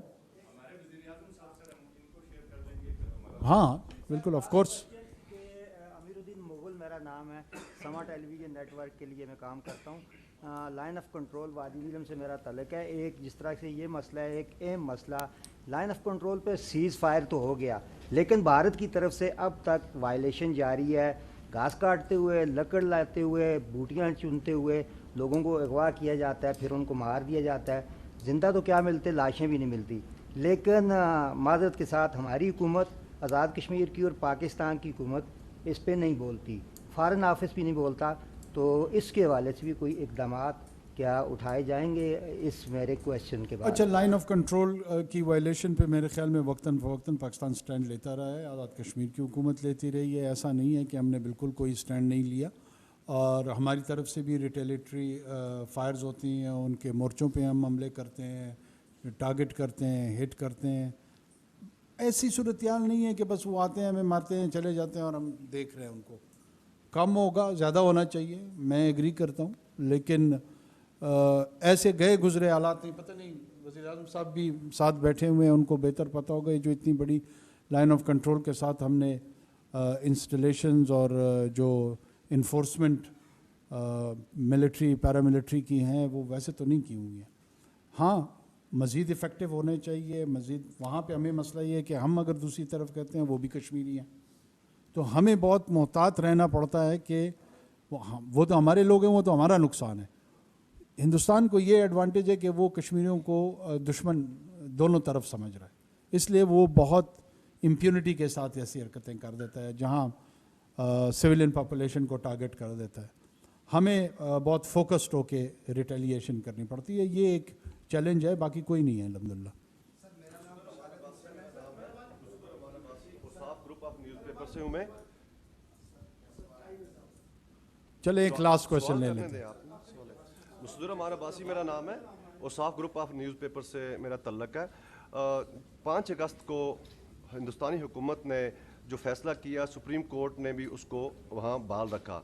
ہاں بالکل، آف کورس. امیر الدین مغل میرا نام ہے، سما ٹیلی ویژن نیٹ ورک کے لیے میں کام کرتا ہوں. لائن آف کنٹرول وادی نیلم سے میرا تعلق ہے. ایک جس طرح سے یہ مسئلہ ہے، ایک اہم مسئلہ لائن آف کنٹرول پہ سیز فائر تو ہو گیا، لیکن بھارت کی طرف سے اب تک وائلیشن جاری ہے. گھاس کاٹتے ہوئے، لکڑ لاتے ہوئے، بوٹیاں چنتے ہوئے لوگوں کو اغوا کیا جاتا ہے، پھر ان کو مار دیا جاتا ہے. زندہ تو کیا ملتے، لاشیں بھی نہیں ملتی. لیکن معذرت کے ساتھ ہماری حکومت، آزاد کشمیر کی اور پاکستان کی حکومت اس پہ نہیں بولتی، فارن آفس بھی نہیں بولتا. تو اس کے حوالے سے بھی کوئی اقدامات کیا اٹھائے جائیں گے اس میرے کویشچن کے بعد؟ اچھا، لائن آف کنٹرول کی وائلیشن پہ میرے خیال میں وقتاً فوقتاً پاکستان سٹینڈ لیتا رہا ہے، آزاد کشمیر کی حکومت لیتی رہی ہے. ایسا نہیں ہے کہ ہم نے بالکل کوئی سٹینڈ نہیں لیا، اور ہماری طرف سے بھی ریٹیلیٹری فائرز ہوتی ہیں، ان کے مورچوں پہ ہم حملے کرتے ہیں، ٹارگٹ کرتے ہیں، ہٹ کرتے ہیں. ایسی صورتحال نہیں ہے کہ بس وہ آتے ہیں ہمیں مارتے ہیں چلے جاتے ہیں اور ہم دیکھ رہے ہیں. ان کو کم ہوگا، زیادہ ہونا چاہیے، میں ایگری کرتا ہوں، لیکن ایسے گئے گزرے حالات نہیں. پتہ نہیں وزیر اعظم صاحب بھی ساتھ بیٹھے ہوئے ہیں، ان کو بہتر پتہ ہوگا. جو اتنی بڑی لائن آف کنٹرول کے ساتھ ہم نے انسٹالیشنز اور جو انفورسمنٹ ملٹری پیراملٹری کی ہیں وہ ویسے تو نہیں کی ہوئی ہیں. ہاں مزید افیکٹو ہونے چاہیے، مزید. وہاں پہ ہمیں مسئلہ یہ ہے کہ ہم اگر دوسری طرف کہتے ہیں وہ بھی کشمیری ہیں، تو ہمیں بہت محتاط رہنا پڑتا ہے کہ وہ تو ہمارے لوگ ہیں، وہ تو ہمارا نقصان ہے. ہندوستان کو یہ ایڈوانٹیج ہے کہ وہ کشمیریوں کو دشمن دونوں طرف سمجھ رہا ہے، اس لیے وہ بہت امپیونٹی کے ساتھ ایسی حرکتیں کر دیتا ہے جہاں سویلین پاپولیشن کو ٹارگٹ کر دیتا ہے. ہمیں بہت فوکسڈ ہو کے ریٹیلیشن کرنی پڑتی ہے. یہ ایک چیلنج ہے، باقی کوئی نہیں ہے الحمدللہ. چلے ایک لاسٹ کوشچن لے لیں. مصدر امان عباسی میرا نام ہے، اور صاف گروپ آف نیوز پیپر سے میرا تعلق ہے. 5 اگست کو ہندوستانی حکومت نے جو فیصلہ کیا، سپریم کورٹ نے بھی اس کو وہاں بحال رکھا.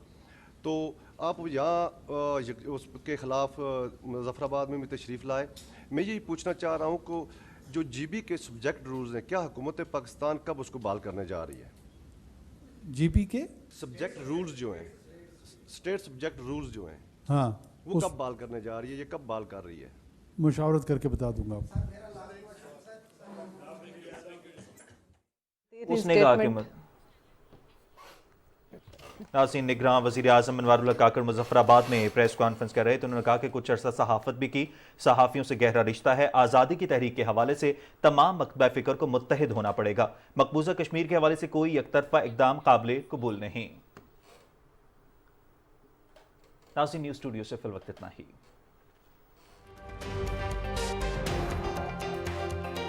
تو آپ یہاں اس کے خلاف مظفر آباد میں بھی تشریف لائے. میں یہی پوچھنا چاہ رہا ہوں کہ جو جی بی کے سبجیکٹ رولز ہیں، کیا حکومت پاکستان کب اس کو بحال کرنے جا رہی ہے؟ جی بی کے سبجیکٹ رولز جو ہیں، اسٹیٹ سبجیکٹ رولز جو ہیں، ہاں وہ کب بحال کرنے جا رہی ہے، یہ کب بحال کر رہی ہے؟ مشاورت کر کے بتا دوں گا آپ. اس نے کہا کہ ناظرین، نگراں وزیر اعظم انوار اللہ کاکڑ مظفر آباد میں پریس کانفرنس کر رہے تھے. انہوں نے کہا کہ کچھ عرصہ صحافت بھی کی، صحافیوں سے گہرا رشتہ ہے. آزادی کی تحریک کے حوالے سے تمام مکتبہ فکر کو متحد ہونا پڑے گا. مقبوضہ کشمیر کے حوالے سے کوئی یک طرفہ اقدام قابل قبول نہیں. ناظرین، نیوز اسٹوڈیو سے فی الوقت اتنا ہی.